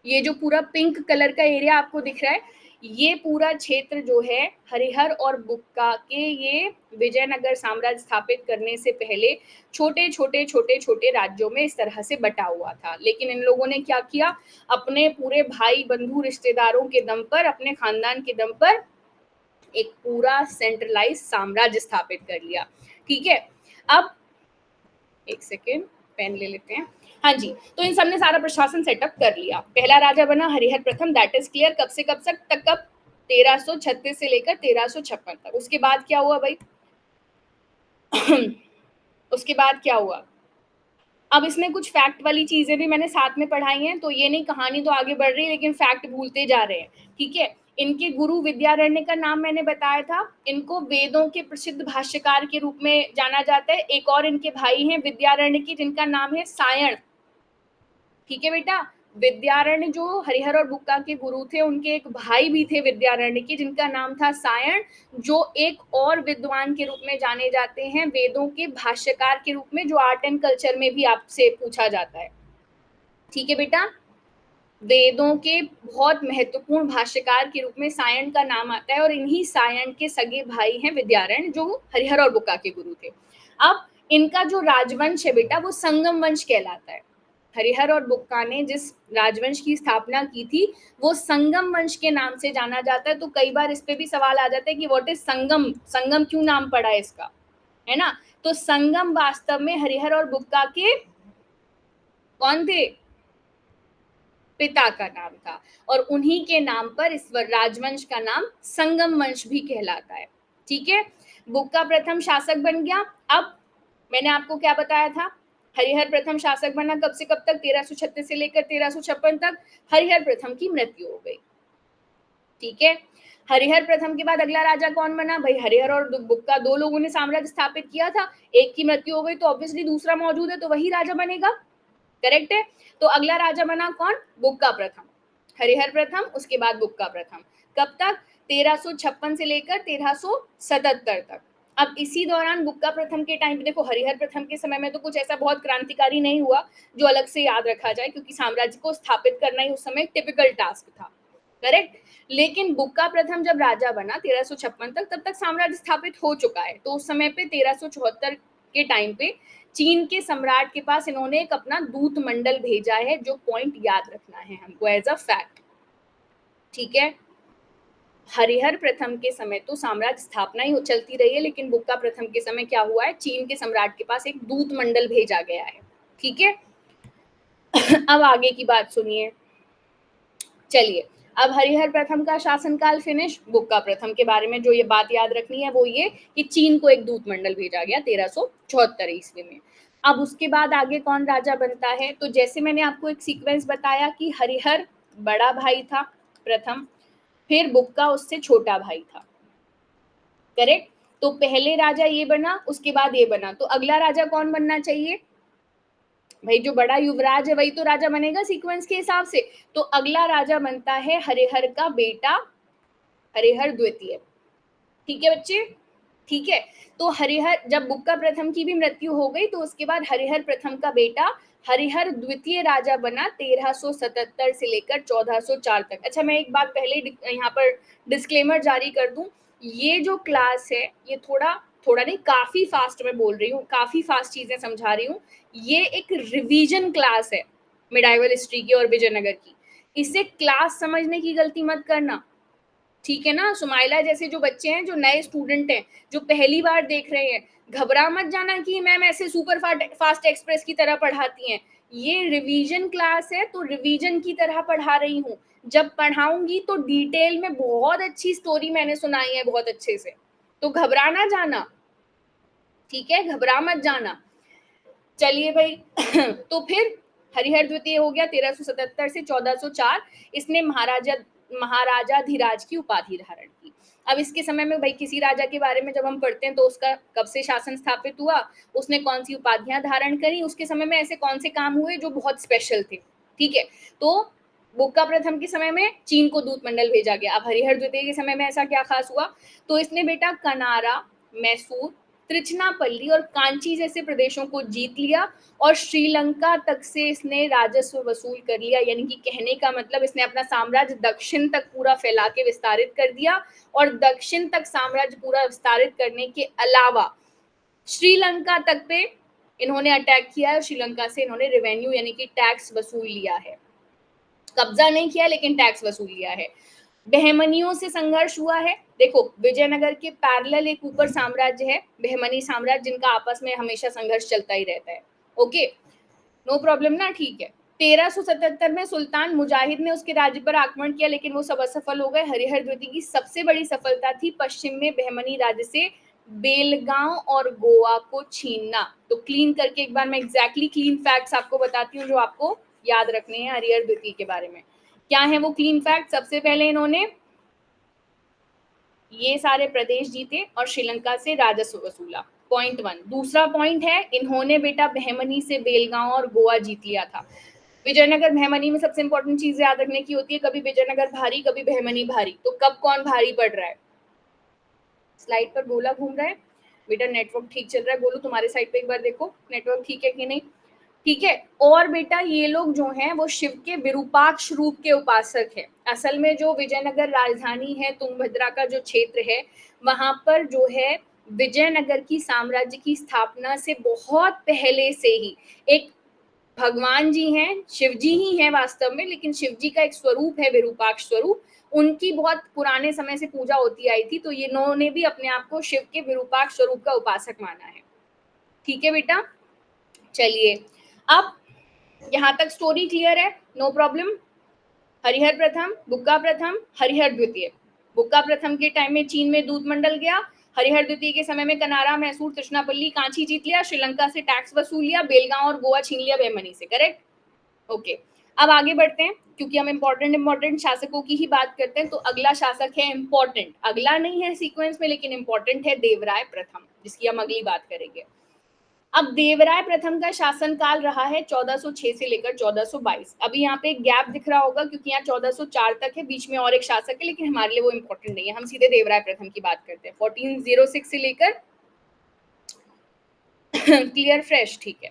ये जो पूरा पिंक कलर का एरिया आपको दिख रहा है, ये पूरा क्षेत्र जो है हरिहर और बुक्का के, ये विजयनगर साम्राज्य स्थापित करने से पहले छोटे छोटे छोटे छोटे राज्यों में इस तरह से बटा हुआ था। लेकिन इन लोगों ने क्या किया, अपने पूरे भाई बंधु रिश्तेदारों के दम पर, अपने खानदान के दम पर एक पूरा सेंट्रलाइज साम्राज्य स्थापित कर लिया। ठीक है, अब एक सेकेंड पेन ले लेते हैं। हाँ जी, तो इन सब ने सारा प्रशासन सेटअप कर लिया। पहला राजा बना हरिहर प्रथम, दैट इज क्लियर। कब से कब तक, कब 1336 से लेकर 1356 तक। उसके बाद क्या हुआ भाई उसके बाद क्या हुआ, अब इसमें कुछ फैक्ट वाली चीजें भी मैंने साथ में पढ़ाई हैं, तो ये नहीं कहानी तो आगे बढ़ रही है लेकिन फैक्ट भूलते जा रहे हैं। ठीक है, इनके गुरु विद्यारण्य का नाम मैंने बताया था, इनको वेदों के प्रसिद्ध भाष्यकार के रूप में जाना जाता है। एक और इनके भाई हैं विद्यारण्य की, जिनका नाम है सायण। ठीक है बेटा, विद्यारण्य जो हरिहर और बुक्का के गुरु थे, उनके एक भाई भी थे विद्यारण्य के, जिनका नाम था सायण, जो एक और विद्वान के रूप में जाने जाते हैं, वेदों के भाष्यकार के रूप में, जो आर्ट एंड कल्चर में भी आपसे पूछा जाता है। ठीक है बेटा, वेदों के बहुत महत्वपूर्ण भाष्यकार के रूप में सायण का नाम आता है, और इन्हीं सायण के सगे भाई हैं विद्यारण्य, जो हरिहर और बुक्का के गुरु थे। अब इनका जो राजवंश है बेटा, वो संगम वंश कहलाता है। हरिहर और बुक्का ने जिस राजवंश की स्थापना की थी, वो संगम वंश के नाम से जाना जाता है। तो कई बार इस पे भी सवाल आ जाता है कि व्हाट इज संगम, संगम क्यों नाम पड़ा है इसका, है ना। तो संगम वास्तव में हरिहर और बुक्का के कौन थे, पिता का नाम था, और उन्हीं के नाम पर इस राजवंश का नाम संगम वंश भी कहलाता है। ठीक है, बुक्का प्रथम शासक बन गया। अब मैंने आपको क्या बताया था, हरिहर प्रथम शासक बना कब से कब तक, 1336 से लेकर 1356 तक। हरिहर प्रथम की मृत्यु हो गई। ठीक है, हरिहर प्रथम के बाद अगला राजा कौन बना भाई, हरिहर और बुक्का दो लोगों ने साम्राज्य स्थापित किया था, एक की मृत्यु हो गई तो ऑब्वियसली दूसरा मौजूद है, तो वही राजा बनेगा। करेक्ट है, तो अगला राजा बना कौन, बुक्का प्रथम। हरिहर प्रथम, उसके बाद बुक्का प्रथम। कब तक, 1356 से लेकर 1377 तक। अब इसी दौरान बुक्का प्रथम के टाइम पे देखो, हरिहर प्रथम के समय में तो कुछ ऐसा बहुत क्रांतिकारी नहीं हुआ जो अलग से याद रखा जाए, क्योंकि साम्राज्य को स्थापित करना ही उस समय टिपिकल टास्क था। करेक्ट, लेकिन बुक्का प्रथम जब राजा बना 1356 तक, तब तक साम्राज्य स्थापित हो चुका है। तो उस समय पे 1374 के टाइम पे चीन के सम्राट के पास इन्होंने एक अपना दूत मंडल भेजा है, जो पॉइंट याद रखना है हमको एज अ फैक्ट। ठीक है, हरिहर प्रथम के समय तो साम्राज्य स्थापना ही चलती रही है, लेकिन बुक्का प्रथम के समय क्या हुआ है, चीन के सम्राट के पास एक दूत मंडल भेजा गया है। ठीक है अब आगे की बात सुनिए। चलिए, अब हरिहर प्रथम का शासनकाल फिनिश। बुक्का प्रथम के बारे में जो ये बात याद रखनी है वो ये कि चीन को एक दूत मंडल भेजा गया 1374 ईस्वी में। अब उसके बाद आगे कौन राजा बनता है, तो जैसे मैंने आपको एक सीक्वेंस बताया कि हरिहर बड़ा भाई था प्रथम, फिर बुक्का उससे छोटा भाई था। करेक्ट, तो पहले राजा ये बना, उसके बाद ये बना, तो अगला राजा कौन बनना चाहिए भाई, जो बड़ा युवराज है वही तो राजा बनेगा सीक्वेंस के हिसाब से। तो अगला राजा बनता है हरिहर का बेटा, हरिहर द्वितीय। ठीक है बच्चे, ठीक है, तो हरिहर, जब बुक्का प्रथम की भी मृत्यु हो गई, तो उसके बाद हरिहर प्रथम का बेटा हरिहर द्वितीय राजा बना 1377 से लेकर 1404 तक। अच्छा, मैं एक बात पहले यहाँ पर डिस्क्लेमर जारी कर दूं, ये जो क्लास है ये थोड़ा थोड़ा नहीं, काफी फास्ट में बोल रही हूँ, काफी फास्ट चीजें समझा रही हूँ। ये एक रिवीजन क्लास है मिडाइवल हिस्ट्री की और विजयनगर की, इसे क्लास समझने की गलती मत करना। ठीक है ना, सुमाइला जैसे जो बच्चे हैं, जो नए स्टूडेंट हैं, जो पहली बार देख रहे हैं, घबरा मत जाना कि मैम ऐसे सुपर फास्ट एक्सप्रेस की तरह पढ़ाती हैं। ये रिवीजन क्लास है, तो रिवीजन की तरह पढ़ा रही हूँ। जब पढ़ाऊंगी तो डिटेल में बहुत अच्छी स्टोरी मैंने सुनाई है, बहुत अच्छे से, तो घबरा ना जाना। ठीक है, घबरा मत जाना। चलिए भाई तो फिर हरिहर द्वितीय हो गया 1377 से 1404। इसने महाराजा महाराजाधिराज की उपाधि धारण की। अब इसके समय में भाई किसी राजा के बारे में जब हम पढ़ते हैं तो उसका कब से शासन स्थापित हुआ, उसने कौन सी उपाधियां धारण करी, उसके समय में ऐसे कौन से काम हुए जो बहुत स्पेशल थे। ठीक है, तो बुक्का प्रथम के समय में चीन को दूत मंडल भेजा गया। अब हरिहर द्वितीय के समय में ऐसा क्या खास हुआ, तो इसने बेटा कनारा, मैसूर, त्रिचनापल्ली और कांची जैसे प्रदेशों को जीत लिया और श्रीलंका तक से इसने राजस्व वसूल कर लिया। यानी कि कहने का मतलब इसने अपना साम्राज्य दक्षिण तक पूरा फैला के विस्तारित कर दिया और दक्षिण तक साम्राज्य पूरा विस्तारित करने के अलावा श्रीलंका तक पे इन्होंने अटैक किया है। श्रीलंका से इन्होंने रेवेन्यू यानी कि टैक्स वसूल लिया है, कब्जा नहीं किया लेकिन टैक्स वसूल लिया है। बहमनियों से संघर्ष हुआ है। देखो विजयनगर के पैरेलल एक ऊपर साम्राज्य है बहमनी साम्राज्य, जिनका आपस में हमेशा संघर्ष चलता ही रहता है। ओके, नो प्रॉब्लम ना, ठीक है। 1377 में सुल्तान मुजाहिद ने उसके राज्य पर आक्रमण किया लेकिन वो सब असफल हो गए। हरिहर द्वितीय की सबसे बड़ी सफलता थी पश्चिम में बहमनी राज्य से बेलगांव और गोवा को छीनना। तो क्लीन करके एक बार मैं एग्जैक्टली क्लीन फैक्ट्स आपको बताती हूँ जो आपको याद रखने हैं हरिहर द्वितीय के बारे में। क्या है वो क्लीन फैक्ट? सबसे पहले इन्होंने ये सारे प्रदेश जीते और श्रीलंका से राजस्व वसूला, पॉइंट 1। दूसरा पॉइंट है इन्होंने बेटा बहमनी से बेलगांव और गोवा जीत लिया था। विजयनगर बहमनी में सबसे इंपॉर्टेंट चीज याद रखने की होती है, कभी विजयनगर भारी कभी बहमनी भारी, तो कब कौन भारी पड़ रहा है? स्लाइड पर गोला घूम रहा है बेटा, नेटवर्क ठीक चल रहा है? गोलू तुम्हारे साइड पे एक बार देखो नेटवर्क ठीक है कि नहीं। ठीक है, और बेटा ये लोग जो हैं वो शिव के विरूपाक्ष रूप के उपासक है। असल में जो विजयनगर राजधानी है, तुंगभद्रा का जो क्षेत्र है, वहां पर जो है विजयनगर की साम्राज्य की स्थापना से बहुत पहले से ही एक भगवान जी हैं, शिव जी ही हैं वास्तव में, लेकिन शिव जी का एक स्वरूप है विरूपाक्ष स्वरूप, उनकी बहुत पुराने समय से पूजा होती आई थी। तो ये इन्होंने भी अपने आप को शिव के विरूपाक्ष स्वरूप का उपासक माना है। ठीक है बेटा, चलिए अब यहाँ तक स्टोरी क्लियर है, नो प्रॉब्लम। हरिहर प्रथम, बुक्का प्रथम, हरिहर द्वितीय। बुक्का प्रथम के टाइम में चीन में दूत मंडल गया, हरिहर द्वितीय के समय में कनारा, मैसूर, त्रिचनापल्ली, कांची जीत लिया, श्रीलंका से टैक्स वसूल लिया, बेलगांव और गोवा छीन लिया बहमनी से। Correct, okay. अब आगे बढ़ते हैं क्योंकि हम इंपॉर्टेंट शासकों की ही बात करते हैं। तो अगला शासक है इंपॉर्टेंट, अगला नहीं है सीक्वेंस में लेकिन इंपॉर्टेंट है, देवराय प्रथम, जिसकी हम अगली बात करेंगे। अब देवराय प्रथम का शासनकाल रहा है 1406 से लेकर 1422। अभी यहाँ पे एक गैप दिख रहा होगा क्योंकि यहाँ 1404 तक है, बीच में और एक शासक है लेकिन हमारे लिए वो इंपॉर्टेंट नहीं है, हम सीधे देवराय प्रथम की बात करते हैं। 1406 से लेकर क्लियर फ्रेश, ठीक है,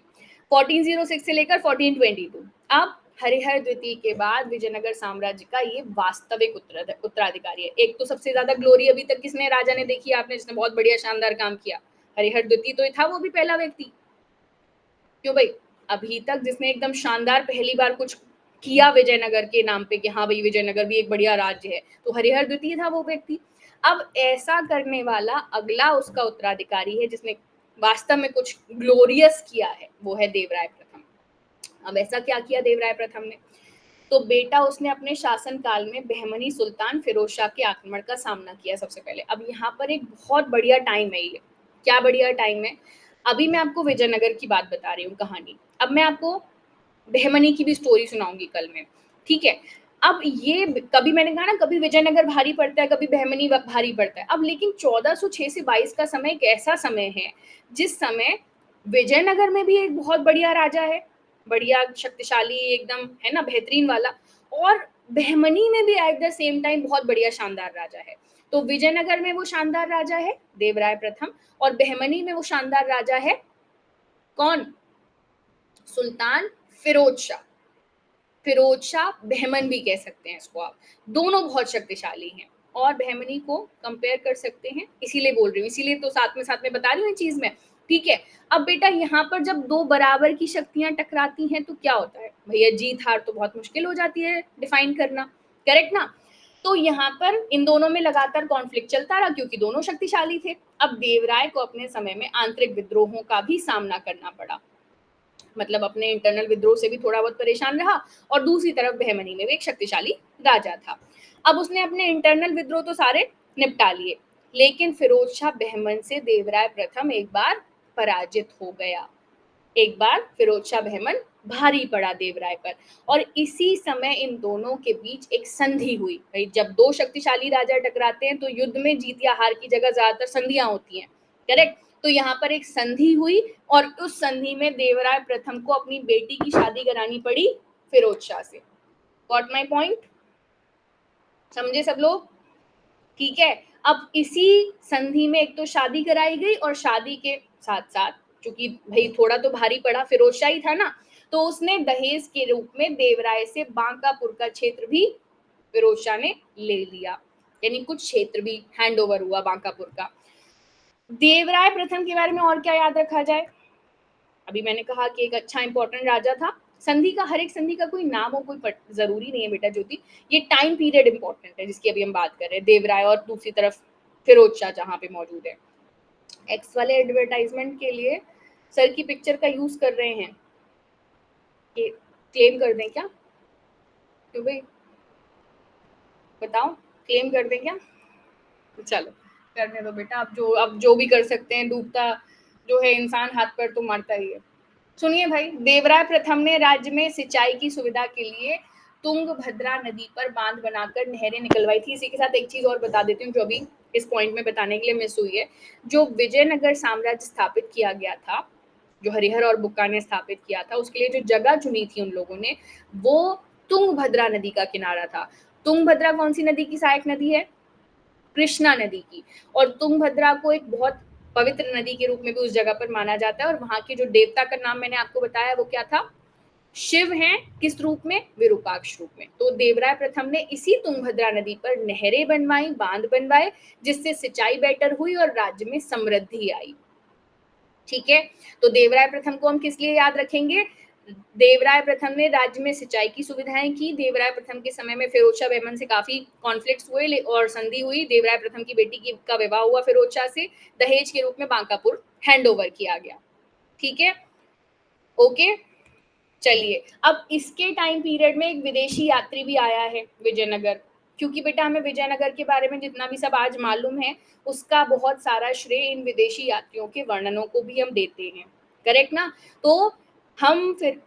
1406 से लेकर 1422। अब हरिहर द्वितीय के बाद विजयनगर साम्राज्य का ये वास्तविक उत्तराधिकारी है। एक तो सबसे ज्यादा ग्लोरी अभी तक किसने राजा ने देखी आपने, जिसने बहुत बढ़िया शानदार काम किया? हरिहर द्वितीय तो था, वो भी पहला व्यक्ति। क्यों भाई? अभी तक जिसने एकदम शानदार पहली बार कुछ किया विजयनगर के नाम पे कि हाँ भाई विजयनगर भी एक बढ़िया राज्य है, तो हरिहर द्वितीय था वो व्यक्ति। अब ऐसा करने वाला अगला उसका उत्तराधिकारी है जिसने वास्तव में कुछ ग्लोरियस किया है, वो है देवराय प्रथम। अब ऐसा क्या किया देवराय प्रथम ने? तो बेटा उसने अपने शासन काल में बहमनी सुल्तान फिरोज शाह के आक्रमण का सामना किया सबसे पहले। अब यहाँ पर एक बहुत बढ़िया टाइम है, ये क्या बढ़िया टाइम है। अभी मैं आपको विजयनगर की बात बता रही हूँ कहानी, अब मैं आपको बहमनी की भी स्टोरी सुनाऊंगी कल में, ठीक है। अब ये कभी मैंने कहा ना, कभी विजयनगर भारी पड़ता है कभी बहमनी भारी पड़ता है। अब लेकिन 1406 से 22 का समय एक ऐसा समय है जिस समय विजयनगर में भी एक बहुत बढ़िया राजा है, बढ़िया शक्तिशाली एकदम, है ना, बेहतरीन वाला, और बहमनी में भी एट द सेम टाइम बहुत बढ़िया शानदार राजा है। तो विजयनगर में वो शानदार राजा है देवराय प्रथम, और बहमनी में वो शानदार राजा है कौन? सुल्तान फिरोज शाह। फिरोज शाह बहमन भी कह सकते हैं इसको आप, दोनों बहुत शक्तिशाली हैं और बहमनी को कंपेयर कर सकते हैं, इसीलिए बोल रही हूँ, इसीलिए तो साथ में बता रही हूँ चीज में, ठीक है। अब बेटा यहाँ पर जब दो बराबर की शक्तियां टकराती हैं तो क्या होता है भैया, जीत हार तो बहुत मुश्किल हो जाती है डिफाइन करना, करेक्ट ना। तो यहाँ पर इन दोनों में लगातार कॉन्फ्लिक्ट चलता रहा क्योंकि दोनों शक्तिशाली थे। अब देवराय को अपने समय में आंतरिक विद्रोहों का भी सामना करना पड़ा, मतलब अपने इंटरनल विद्रोह से भी थोड़ा बहुत परेशान रहा, और दूसरी तरफ बहमनी में भी एक शक्तिशाली राजा था। अब उसने अपने इंटरनल विद्रोह तो सारे निपटा लिए, लेकिन फिरोज शाह बहमन से देवराय प्रथम एक बार पराजित हो गया, एक बार फिरोज शाह बहमन भारी पड़ा देवराय पर, और इसी समय इन दोनों के बीच एक संधि हुई। भाई जब दो शक्तिशाली राजा टकराते हैं तो युद्ध में जीत या हार की जगह ज्यादातर संधियां होती हैं, करेक्ट। तो यहाँ पर एक संधि हुई और उस संधि में देवराय प्रथम को अपनी बेटी की शादी करानी पड़ी फिरोज शाह से। Got my point? समझे सब लोग? ठीक है। अब इसी संधि में एक तो शादी कराई गई और शादी के साथ साथ, क्योंकि भाई थोड़ा तो भारी पड़ा, फिरोज शाह ही था ना, तो उसने दहेज के रूप में देवराय से बांकापुर का क्षेत्र भी फिरोज शाह ने ले लिया, यानी कुछ क्षेत्र भी हैंड ओवर हुआ बांकापुर का। देवराय प्रथम के बारे में और क्या याद रखा जाए? अभी मैंने कहा कि एक अच्छा इंपॉर्टेंट राजा था। संधि का, हर एक संधि का कोई नाम हो, कोई जरूरी नहीं है बेटा ज्योति, ये टाइम पीरियड इंपॉर्टेंट है जिसकी अभी हम बात कर रहे हैं, देवराय और दूसरी तरफ फिरोज शाह जहाँ पे मौजूद है। एक्स वाले एडवर्टाइजमेंट के लिए सर की पिक्चर का यूज कर रहे हैं, ये क्लेम कर दें क्या? क्यों भाई बताओ, क्लेम कर दें क्या? चलो करने दो बेटा, अब जो भी कर सकते हैं, डूबता जो है इंसान हाथ पर तो मारता ही है। सुनिए भाई, देवराय प्रथम ने राज्य में सिंचाई की सुविधा के लिए तुंगभद्रा नदी पर बांध बनाकर नहरें निकलवाई थी। इसी के साथ एक चीज और बता देती हूँ जो अभी इस पॉइंट में बताने के लिए मिस हुई है। जो विजयनगर साम्राज्य स्थापित किया गया था, जो हरिहर और बुक्का ने स्थापित किया था, उसके लिए जो जगह चुनी थी उन लोगों ने, वो तुंगभद्रा नदी का किनारा था। तुंगभद्रा कौन सी नदी की सहायक नदी है? कृष्णा नदी की। और तुंगभद्रा को एक बहुत पवित्र नदी के रूप में भी उस जगह पर माना जाता है। और वहां के जो देवता का नाम मैंने आपको बताया वो क्या था? शिव हैं। किस रूप में? विरूपाक्ष रूप में। तो देवराय प्रथम ने इसी तुंगभद्रा नदी पर नहरें बनवाई, बांध बनवाए, जिससे सिंचाई बेटर हुई और राज्य में समृद्धि आई। ठीक है। तो देवराय प्रथम को हम किस लिए याद रखेंगे? देवराय प्रथम ने राज्य में सिंचाई की सुविधाएं की। देवराय प्रथम के समय में फिरोज शाह बहमन से काफी कॉन्फ्लिक्ट्स हुए और संधि हुई। देवराय प्रथम की बेटी का विवाह हुआ फिरोज शाह से, दहेज के रूप में बांकापुर हैंड ओवर किया गया। ठीक है, ओके। चलिए, अब इसके टाइम पीरियड में एक विदेशी यात्री भी आया है विजयनगर, क्योंकि बेटा हमें विजयनगर के बारे में जितना भी सब आज मालूम है उसका बहुत सारा श्रेय इन विदेशी यात्रियों के वर्णनों को भी हम देते हैं, करेक्ट ना? तो हम फिर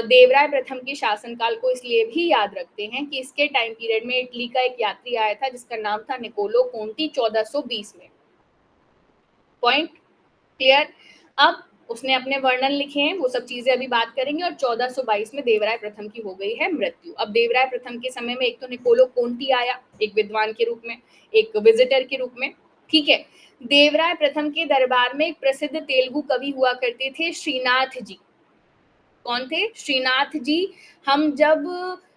देवराय प्रथम के शासनकाल को इसलिए भी याद रखते हैं कि इसके टाइम पीरियड में इटली का एक यात्री आया था जिसका नाम था निकोलो कोंटी 1420 में। Point clear? अब उसने अपने वर्णन लिखे हैं, वो सब चीजें अभी बात करेंगे। और 1422 में देवराय प्रथम की हो गई है मृत्यु। अब देवराय प्रथम के समय में एक तो निकोलो कोंटी आया, एक विद्वान के रूप में, एक विजिटर के रूप में। ठीक है। देवराय प्रथम के दरबार में एक प्रसिद्ध तेलुगु कवि हुआ करते थे, श्रीनाथ जी। कौन थे? श्रीनाथ जी। हम जब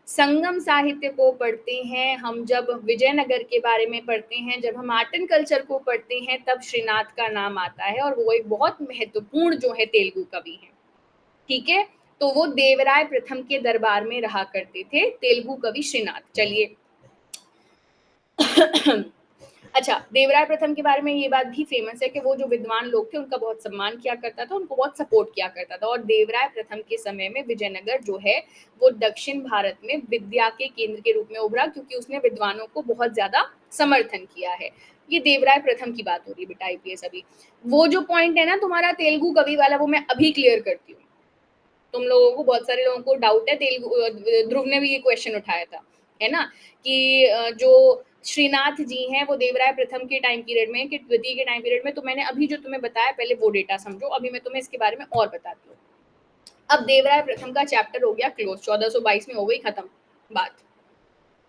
संगम साहित्य को पढ़ते हैं, हम जब विजयनगर के बारे में पढ़ते हैं, जब हम आर्ट एंड कल्चर को पढ़ते हैं, तब श्रीनाथ का नाम आता है और वो एक बहुत महत्वपूर्ण जो है तेलुगु कवि है। ठीक है। तो वो देवराय प्रथम के दरबार में रहा करते थे, तेलुगु कवि श्रीनाथ। चलिए अच्छा, देवराय प्रथम के बारे में ये बात भी फेमस है कि वो जो विद्वान लोग थे उनका बहुत सम्मान किया करता था, उनको बहुत सपोर्ट किया करता था। और देवराय प्रथम के समय में विजयनगर जो है वो दक्षिण भारत में विद्या के केंद्र के रूप में उभरा, क्योंकि उसने विद्वानों को बहुत ज्यादा समर्थन किया है। ये देवराय प्रथम की बात हो रही है बेटा आईपीएस। अभी वो जो पॉइंट है ना तुम्हारा तेलुगु कवि वाला, वो मैं अभी क्लियर करती हूँ। तुम लोगों को, बहुत सारे लोगों को डाउट है, तेलुगु ध्रुव ने भी ये क्वेश्चन उठाया था, है ना, कि जो श्रीनाथ जी हैं वो देवराय प्रथम के टाइम पीरियड में कि द्वितीय के टाइम पीरियड में, तो मैंने अभी जो तुम्हें बताया पहले वो डेटा समझो, अभी मैं तुम्हें इसके बारे में और बताती हूँ। अब देवराय प्रथम का चैप्टर हो गया क्लोज, 1422 में हो गई खत्म बात।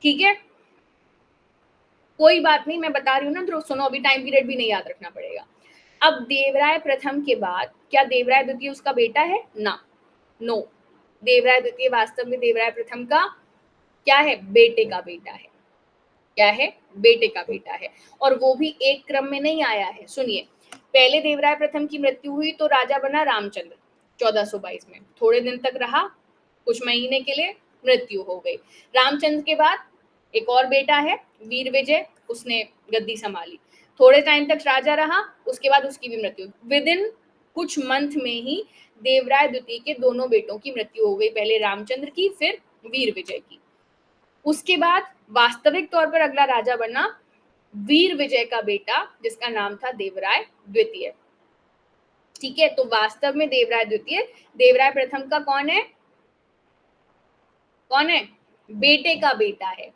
ठीक है, कोई बात नहीं, मैं बता रही हूँ ना ध्रुव, सुनो, अभी टाइम पीरियड भी नहीं याद रखना पड़ेगा। अब देवराय प्रथम के बाद क्या देवराय द्वितीय उसका बेटा है? ना, नो। देवराय द्वितीय वास्तव में देवराय प्रथम का क्या है? बेटे का बेटा है। क्या है? बेटे का बेटा है। और वो भी एक क्रम में नहीं आया है। सुनिए, पहले देवराय प्रथम की मृत्यु हुई तो राजा बना रामचंद्र 1422 में, थोड़े दिन तक रहा, कुछ महीने के लिए मृत्यु हो गई। रामचंद्र के बाद एक और बेटा है वीर विजय, उसने गद्दी संभाली, थोड़े टाइम तक राजा रहा, उसके बाद उसकी भी मृत्यु। विद इन कुछ मंथ में ही देवराय द्वितीय के दोनों बेटों की मृत्यु हो गई, पहले रामचंद्र की, फिर वीर विजय की। उसके बाद वास्तविक तौर पर अगला राजा बना वीर विजय का बेटा, जिसका नाम था देवराय द्वितीय। ठीक है, तो वास्तव में देवराय द्वितीय देवराय प्रथम का कौन है? कौन है? बेटे का बेटा है,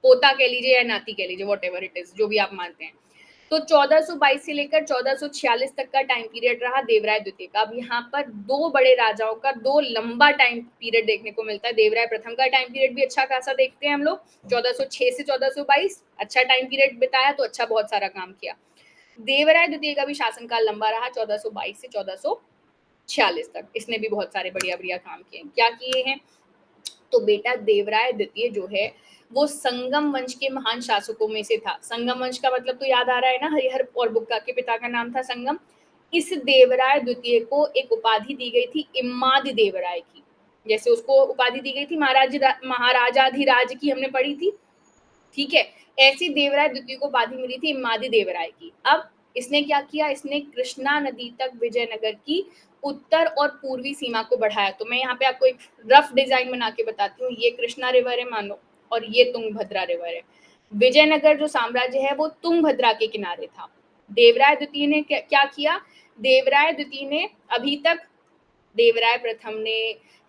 पोता कह लीजिए या नाती कह लीजिए, वॉट एवर इट इज, जो भी आप मानते हैं। तो 1422 से लेकर 1446 तक का टाइम पीरियड रहा देवराय द्वितीय का। अब यहाँ पर दो बड़े राजाओं का दो लंबा टाइम पीरियड देखने को मिलता है। देवराय प्रथम का टाइम पीरियड भी अच्छा खासा देखते हैं हम लोग, 1406 से 1422, अच्छा टाइम पीरियड बिताया, तो अच्छा बहुत सारा काम किया। देवराय द्वितीय का भी शासनकाल लंबा रहा, 1422 से 1446 तक, इसने भी बहुत सारे बढ़िया बढ़िया काम किए। क्या किए हैं? तो बेटा देवराय द्वितीय जो है वो संगम वंश के महान शासकों में से था। संगम वंश का मतलब तो याद आ रहा है ना, हरिहर और बुक्का के पिता का नाम था संगम। इस देवराय द्वितीय को एक उपाधि दी गई थी इम्माद देवराय की, जैसे उसको उपाधि दी गई थी महाराजाधिराज की, हमने पढ़ी थी, ठीक है। ऐसी देवराय द्वितीय को उपाधि मिली थी इम्मादी देवराय की। अब इसने क्या किया? इसने कृष्णा नदी तक विजयनगर की उत्तर और पूर्वी सीमा को बढ़ाया। तो मैं यहाँ पे आपको एक रफ डिजाइन बना के बताती हूँ। ये कृष्णा रिवर है मानो, और ये तुंगभद्रा रिवर है। विजयनगर जो साम्राज्य है वो तुंगभद्रा के किनारे था। देवराय द्वितीय ने क्या किया? देवराय द्वितीय ने अभी तक, देवराय प्रथम ने,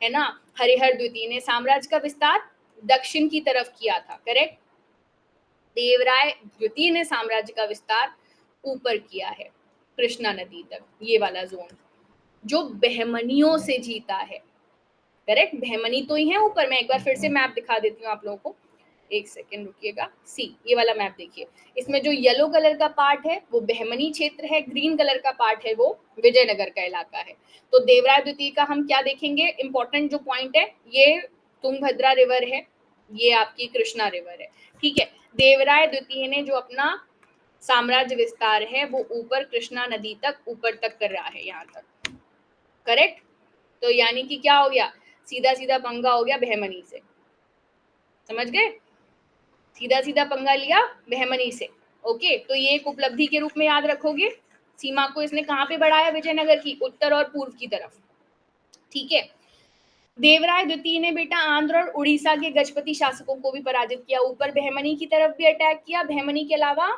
है ना, हरिहर द्वितीय ने साम्राज्य का विस्तार दक्षिण की तरफ किया था, करेक्ट। देवराय द्वितीय ने साम्राज्य का विस्तार ऊपर किया है, कृष्णा नदी तक, ये वाला जोन जो बहमनियों से जीता है, करेक्ट। बहमनी तो ही है ऊपर। मैं एक बार फिर से मैप दिखा देती हूँ आप लोगों को, एक सेकेंड रुकिएगा। सी, ये वाला मैप देखिए, इसमें जो येलो कलर का पार्ट है वो बहमनी क्षेत्र है, ग्रीन कलर का पार्ट है वो विजयनगर का इलाका है। तो देवराय द्वितीय का हम क्या देखेंगे? इंपॉर्टेंट जो पॉइंट है, ये तुंगभद्रा रिवर है, ये आपकी कृष्णा रिवर है, ठीक है। देवराय द्वितीय ने जो अपना साम्राज्य विस्तार है वो ऊपर कृष्णा नदी तक, ऊपर तक कर रहा है, यहाँ तक, करेक्ट। तो यानी कि क्या हो गया? सीधा सीधा पंगा हो गया बहमनी से, समझ गए? सीधा सीधा पंगा लिया बहमनी से। ओके, तो ये एक उपलब्धि के रूप में याद रखोगे। सीमा को इसने कहाँ पे बढ़ाया? विजयनगर की उत्तर और पूर्व की तरफ, ठीक है। देवराय द्वितीय ने बेटा आंध्र और उड़ीसा के गजपति शासकों को भी पराजित किया, ऊपर बहमनी की तरफ भी अटैक किया, बहमनी के अलावा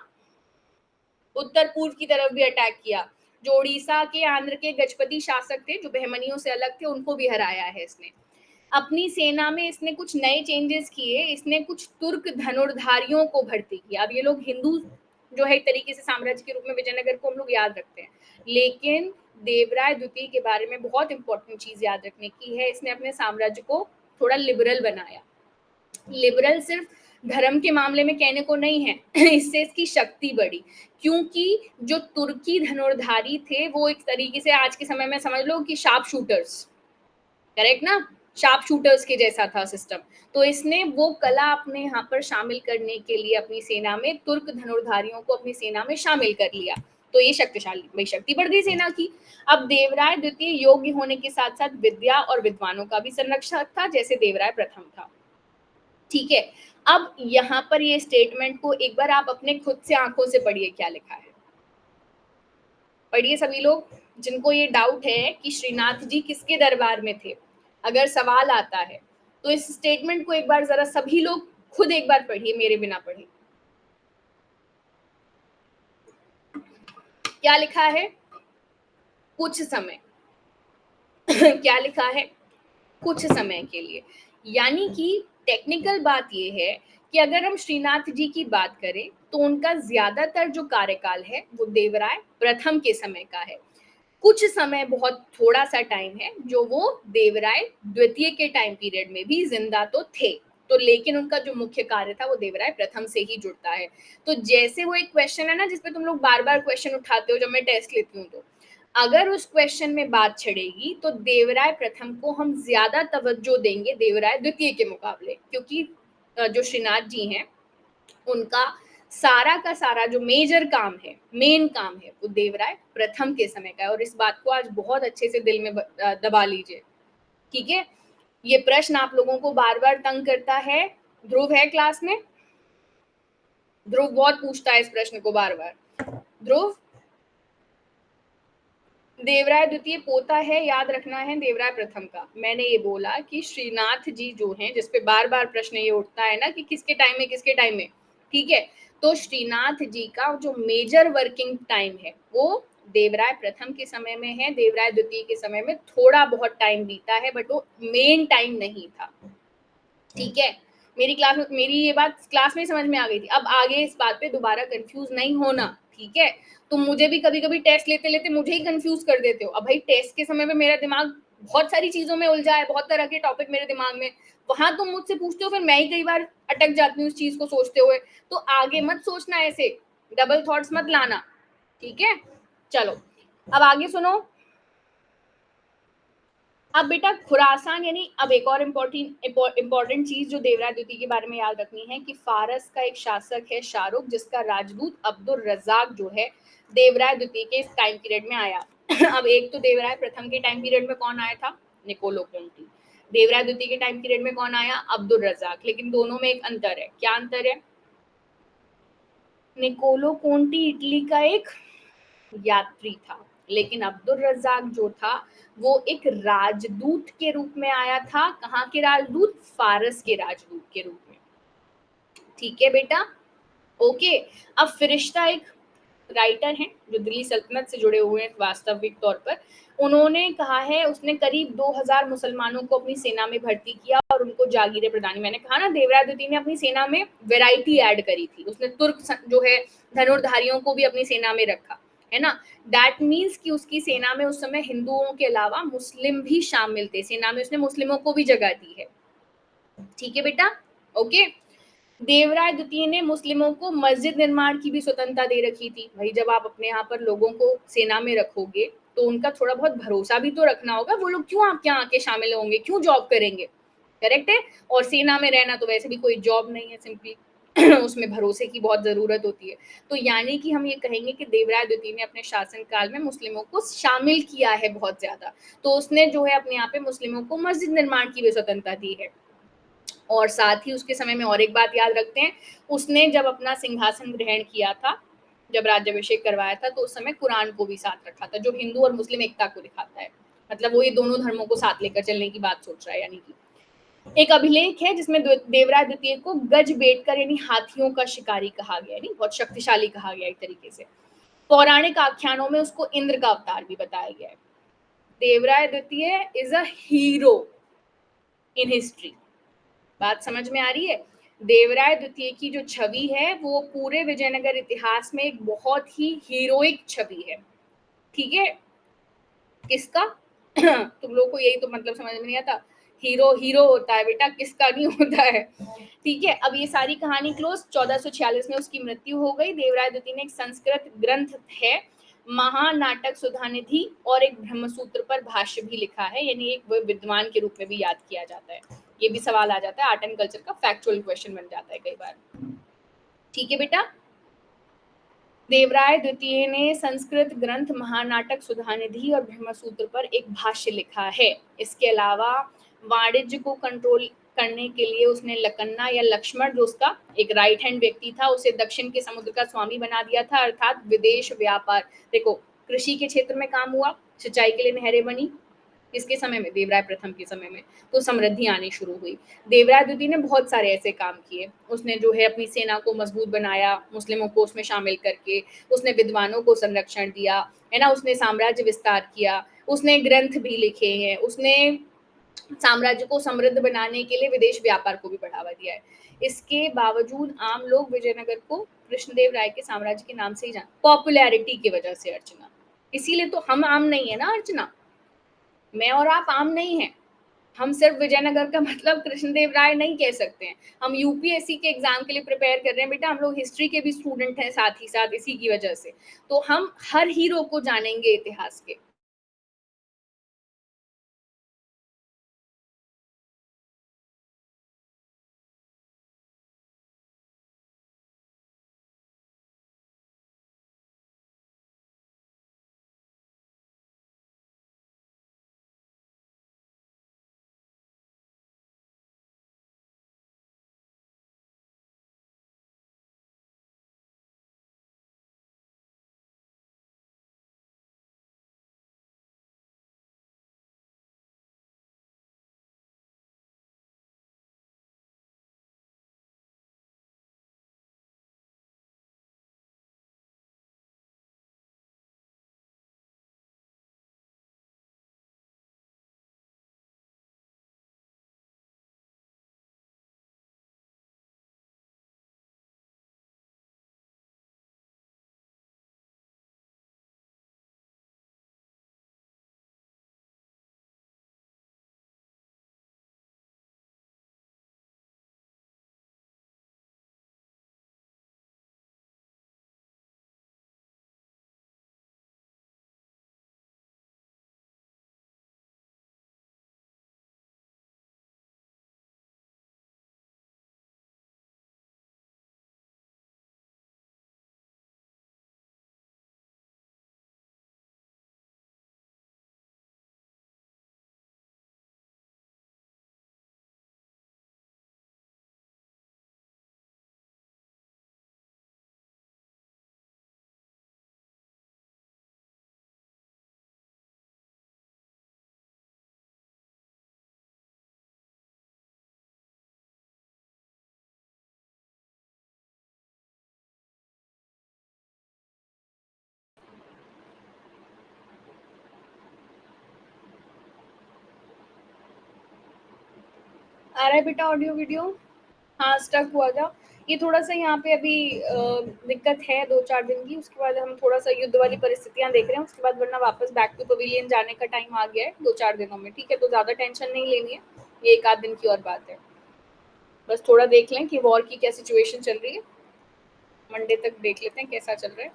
उत्तर पूर्व की तरफ भी अटैक किया। जो उड़ीसा के, आंध्र के गजपति शासक थे जो बहमनियों से अलग थे, उनको भी हराया है इसने। अपनी सेना में इसने कुछ नए चेंजेस किए, इसने कुछ तुर्क धनुर्धारियों को भर्ती किया। अब ये लोग हिंदू जो है एक तरीके से साम्राज्य के रूप में विजयनगर को हम लोग याद रखते हैं, लेकिन देवराय द्वितीय के बारे में बहुत इंपॉर्टेंट चीज याद रखने की है, इसने अपने साम्राज्य को थोड़ा लिबरल बनाया। लिबरल सिर्फ धर्म के मामले में कहने को नहीं है इससे इसकी शक्ति बढ़ी, क्योंकि जो तुर्की धनुर्धारी थे वो एक तरीके से आज के समय में समझ लो कि शार्प शूटर्स, करेक्ट ना, शार्प शूटर्स के जैसा था सिस्टम। तो इसने वो कला अपने यहाँ पर शामिल करने के लिए अपनी सेना में तुर्क धनुर्धारियों को अपनी सेना में शामिल कर लिया। तो ये शक्तिशाली, भाई शक्ति बढ़ गई सेना की। अब देवराय द्वितीय योग्य होने के साथ साथ विद्या और विद्वानों का भी संरक्षक था, जैसे देवराय प्रथम था, ठीक है। अब यहाँ पर ये स्टेटमेंट को एक बार आप अपने खुद से आंखों से पढ़िए, क्या लिखा है, पढ़िए सभी लोग जिनको ये डाउट है कि श्रीनाथ जी किसके दरबार में थे। अगर सवाल आता है तो इस स्टेटमेंट को एक बार जरा सभी लोग खुद एक बार पढ़िए, मेरे बिना पढ़े। क्या लिखा है? कुछ समय क्या लिखा है? कुछ समय के लिए। यानी कि टेक्निकल बात ये है कि अगर हम श्रीनाथ जी की बात करें तो उनका ज्यादातर जो कार्यकाल है वो देवराय प्रथम के समय का है। कुछ समय, बहुत थोड़ा सा टाइम है जो वो देवराय द्वितीय के टाइम पीरियड में भी जिंदा तो थे, तो लेकिन उनका जो मुख्य कार्य था वो देवराय प्रथम से ही जुड़ता है। तो जैसे वो एक क्वेश्चन है ना जिसपे तुम लोग बार बार क्वेश्चन उठाते हो जब मैं टेस्ट लेती हूँ, तो अगर उस क्वेश्चन में बात छिड़ेगी तो देवराय प्रथम को हम ज्यादा तवज्जो देंगे देवराय द्वितीय के मुकाबले, क्योंकि जो श्रीनाथ जी हैं उनका सारा का सारा जो मेजर काम है, मेन काम है, वो देवराय प्रथम के समय का है। और इस बात को आज बहुत अच्छे से दिल में दबा लीजिए, ठीक है। ये प्रश्न आप लोगों को बार बार तंग करता है। ध्रुव है क्लास में? ध्रुव बहुत पूछता है इस प्रश्न को बार बार। ध्रुव, देवराय द्वितीय पोता है, याद रखना है देवराय प्रथम का। मैंने ये बोला कि श्रीनाथ जी जो हैं, जिसपे बार बार प्रश्न ये उठता है ना कि किसके टाइम में, किसके टाइम में, ठीक है। तो श्रीनाथ जी का जो मेजर वर्किंग टाइम है वो देवराय प्रथम के समय में है, देवराय द्वितीय के समय में थोड़ा बहुत टाइम बीता है, बट वो मेन टाइम नहीं था। ठीक है, मेरी ये बात क्लास में समझ में आ गई थी। अब आगे इस बात पे दोबारा कंफ्यूज नहीं होना, ठीक है। तुम मुझे भी कभी कभी टेस्ट लेते लेते मुझे ही कंफ्यूज कर देते हो। अब भाई टेस्ट के समय में मेरा दिमाग बहुत सारी चीजों में उलझा है, बहुत तरह के टॉपिक मेरे दिमाग में, वहां तुम मुझसे पूछते हो, फिर मैं ही कई बार अटक जाती हूँ उस चीज को सोचते हुए। तो आगे मत सोचना ऐसे, डबल थॉट्स मत लाना, ठीक है। चलो अब आगे सुनो। अब बेटा खुरासान यानी, अब एक और इम्पोर्टेंट चीज जो देवराय द्वितीय के बारे में याद रखनी है कि फारस का एक शासक है शाहरुख, जिसका राजदूत अब्दुल रज्जाक जो है देवराय द्वितीय के टाइम पीरियड में आया। अब एक तो देवराय प्रथम के टाइम पीरियड में कौन आया था, निकोलो कोंटी। देवराय द्वितीय के टाइम पीरियड में कौन आया, अब्दुल रज्जाक। लेकिन दोनों में एक अंतर है, क्या अंतर है? निकोलो कोंटी इटली का एक यात्री था, लेकिन अब्दुल रज्जाक जो था वो एक राजदूत के रूप में आया था। कहाँ के राजदूत? फारस के राजदूत के रूप में। ठीक है बेटा, ओके। अब फिरिश्ता एक राइटर हैं जो दिल्ली सल्तनत से जुड़े हुए हैं वास्तविक तौर पर। उन्होंने कहा है, उसने करीब 2000 मुसलमानों को अपनी सेना में भर्ती किया और उनको जागीरें प्रदान की। मैंने कहा ना, देवराय द्वितीय ने अपनी सेना में वैरायटी ऐड करी थी। उसने तुर्क जो है धनुर्धारियों को भी अपनी सेना में रखा, है ना। दैट मीन्स कि उसकी सेना में उस समय हिंदुओं के अलावा मुस्लिम भी शामिल थे। सेना में उसने मुस्लिमों को भी जगह दी है, ठीक है बेटा, ओके। देवराय द्वितीय ने मुस्लिमों को मस्जिद निर्माण की भी स्वतंत्रता दे रखी थी। भाई जब आप अपने यहाँ पर लोगों को सेना में रखोगे तो उनका थोड़ा बहुत भरोसा भी तो रखना होगा। वो लोग क्यों आपके यहाँ आके शामिल होंगे, क्यों जॉब करेंगे? करेक्ट है। और सेना में रहना तो वैसे भी कोई जॉब नहीं है, सिंपली उसमें भरोसे की बहुत जरूरत होती है। तो यानी कि हम ये कहेंगे कि देवराय द्वितीय ने अपने शासन काल में मुस्लिमों को शामिल किया है बहुत ज्यादा। तो उसने जो है अपने यहाँ पे मुस्लिमों को मस्जिद निर्माण की भी स्वतंत्रता दी है। और साथ ही उसके समय में और एक बात याद रखते हैं, उसने जब अपना सिंहासन ग्रहण किया था, जब राज्याभिषेक करवाया था, तो उस समय कुरान को भी साथ रखा था, जो हिंदू और मुस्लिम एकता को दिखाता है। मतलब वो ये दोनों धर्मों को साथ लेकर चलने की बात सोच रहा है। यानी कि एक अभिलेख है जिसमें देवराय द्वितीय को गज बेटकर यानी हाथियों का शिकारी कहा गया, यानी बहुत शक्तिशाली कहा गया एक तरीके से। पौराणिक आख्यानों में उसको इंद्र का अवतार भी बताया गया है। देवराय द्वितीय is a hero in history. बात समझ में आ रही है? देवराय द्वितीय की जो छवि है वो पूरे विजयनगर इतिहास में एक बहुत ही हीरोइक छवि है, ठीक है। किसका? तुम लोग को यही तो मतलब समझ में नहीं आता, हीरो हीरो होता है बेटा, किसका नहीं होता है, ठीक है। अब ये सारी कहानी क्लोज। 1446 में उसकी मृत्यु हो गई। देवराय द्वितीय ने एक संस्कृत ग्रंथ है महानाटक सुधानिधि और एक ब्रह्मसूत्र पर भाष्य भी लिखा है, यानी एक विद्वान के रूप में भी याद किया जाता है। ये भी सवाल आ जाता है, आर्ट एंड कल्चर का फैक्चुअल क्वेश्चन बन जाता है कई बार, ठीक है बेटा। देवराय द्वितीय ने संस्कृत ग्रंथ महानाटक सुधानिधि और ब्रह्मसूत्र पर एक भाष्य लिखा है। इसके अलावा वाणिज्य को कंट्रोल करने के लिए उसने लकन्ना या लक्ष्मण, जो उसका एक राइट हैंड व्यक्ति था, उसे दक्षिण के समुद्र का स्वामी बना दिया था, अर्थात विदेश व्यापार। देखो, कृषि के क्षेत्र में काम हुआ, सिंचाई के लिए नहरें बनी, किसके समय में? देवराय प्रथम के समय में। तो समृद्धि आनी शुरू हुई। देवराय द्वितीय ने बहुत सारे ऐसे काम किए। उसने जो है अपनी सेना को मजबूत बनाया, मुस्लिमों को उसमें शामिल करके। उसने विद्वानों को संरक्षण दिया, है ना। उसने साम्राज्य विस्तार किया, उसने ग्रंथ भी लिखे हैं, उसने साम्राज्य को समृद्ध बनाने के लिए विदेश व्यापार को भी बढ़ावा दिया है। इसके बावजूद आम लोग विजयनगर को कृष्णदेव राय के साम्राज्य के नाम से ही जान, पॉपुलैरिटी की वजह से अर्चना। इसीलिए तो हम आम नहीं है ना अर्चना, मैं और आप आम नहीं है। हम सिर्फ विजयनगर का मतलब कृष्णदेव राय नहीं कह सकते हैं। हम यूपीएससी के एग्जाम के लिए प्रिपेयर कर रहे हैं बेटा, हम लोग हिस्ट्री के भी स्टूडेंट हैं साथ ही साथ, इसी की वजह से। तो हम हर हीरो को जानेंगे इतिहास के। आ रहा है बेटा ऑडियो वीडियो? हाँ, स्टक हुआ था। ये थोड़ा-सा यहाँ पे अभी दिक्कत है 2-4 दिन की, उसके बाद हम थोड़ा-सा युद्ध वाली परिस्थितियाँ देख रहे हैं, उसके बाद वरना वापस बैक टू पवेलियन जाने का टाइम आ गया है 2-4 दिनों में, ठीक है? तो ज़्यादा टेंशन नहीं लेनी है, ये 1 आध दिन की और बात है। बस थोड़ा देख लें कि वॉर की क्या सिचुएशन चल रही है, मंडे तक देख लेते हैं कैसा चल रहा है।